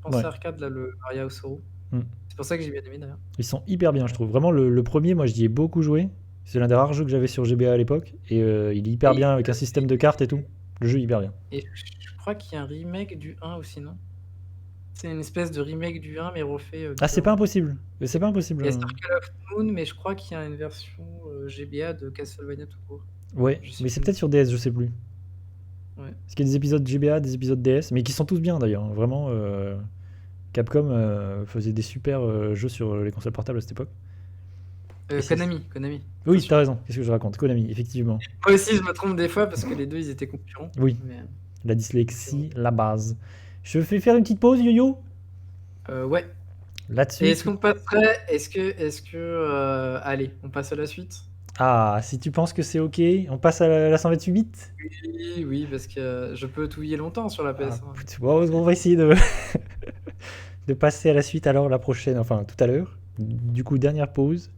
Pensez arcade, là, le Aria of Sorrow. C'est pour ça que j'ai bien aimé d'ailleurs. Ils sont hyper bien, je trouve. Vraiment, le premier, moi, j'y ai beaucoup joué. C'est l'un des rares jeux que j'avais sur GBA à l'époque. Et il est hyper bien avec un système de cartes et tout. Le jeu est hyper bien. Et je crois qu'il y a un remake du 1 aussi, non? C'est une espèce de remake du 1, mais refait. C'est pas impossible. C'est pas impossible. Il y a Circle of Moon, mais je crois qu'il y a une version GBA de Castlevania tout court. Ouais, mais c'est peut-être sur DS, je sais plus. Ouais. Parce qu'il y a des épisodes GBA, des épisodes DS, mais qui sont tous bien d'ailleurs. Vraiment, Capcom faisait des super jeux sur les consoles portables à cette époque. Konami. Oui, t'as raison. Qu'est-ce que je raconte? Konami, effectivement. Moi aussi, je me trompe des fois parce que les deux, ils étaient concurrents. Oui. Mais... La dyslexie, la base. Je fais faire une petite pause, Yo-Yo? Ouais. Là-dessus. Et est-ce qu'on passerait... Est-ce que... Allez, on passe à la suite? Ah, si tu penses que c'est ok, on passe à la 128 bits? Oui, parce que je peux touiller longtemps sur la PS1. Bon, on va essayer de... de passer à la suite alors la prochaine, enfin tout à l'heure. Du coup, dernière pause.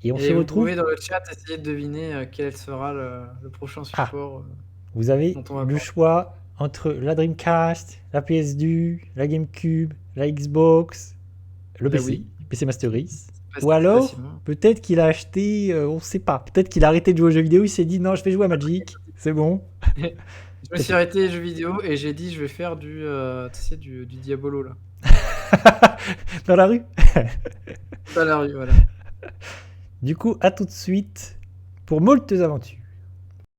Et on Et se vous retrouve. pouvez dans le chat essayer de deviner quel sera le prochain Ah, support vous avez dont on va le parler. choix entre la Dreamcast, la PS2, la GameCube, la Xbox, le Bah PC, oui, PC Master Race. Ou c'est alors, facilement. peut-être qu'il a acheté, on sait pas, peut-être qu'il a arrêté de jouer aux jeux vidéo, il s'est dit non, je vais jouer à Magic, c'est bon. Je me suis arrêté les jeux vidéo et j'ai dit je vais faire tu sais, du Diabolo là. Dans la rue. Dans la rue, voilà. Du coup, à tout de suite pour moultes aventures.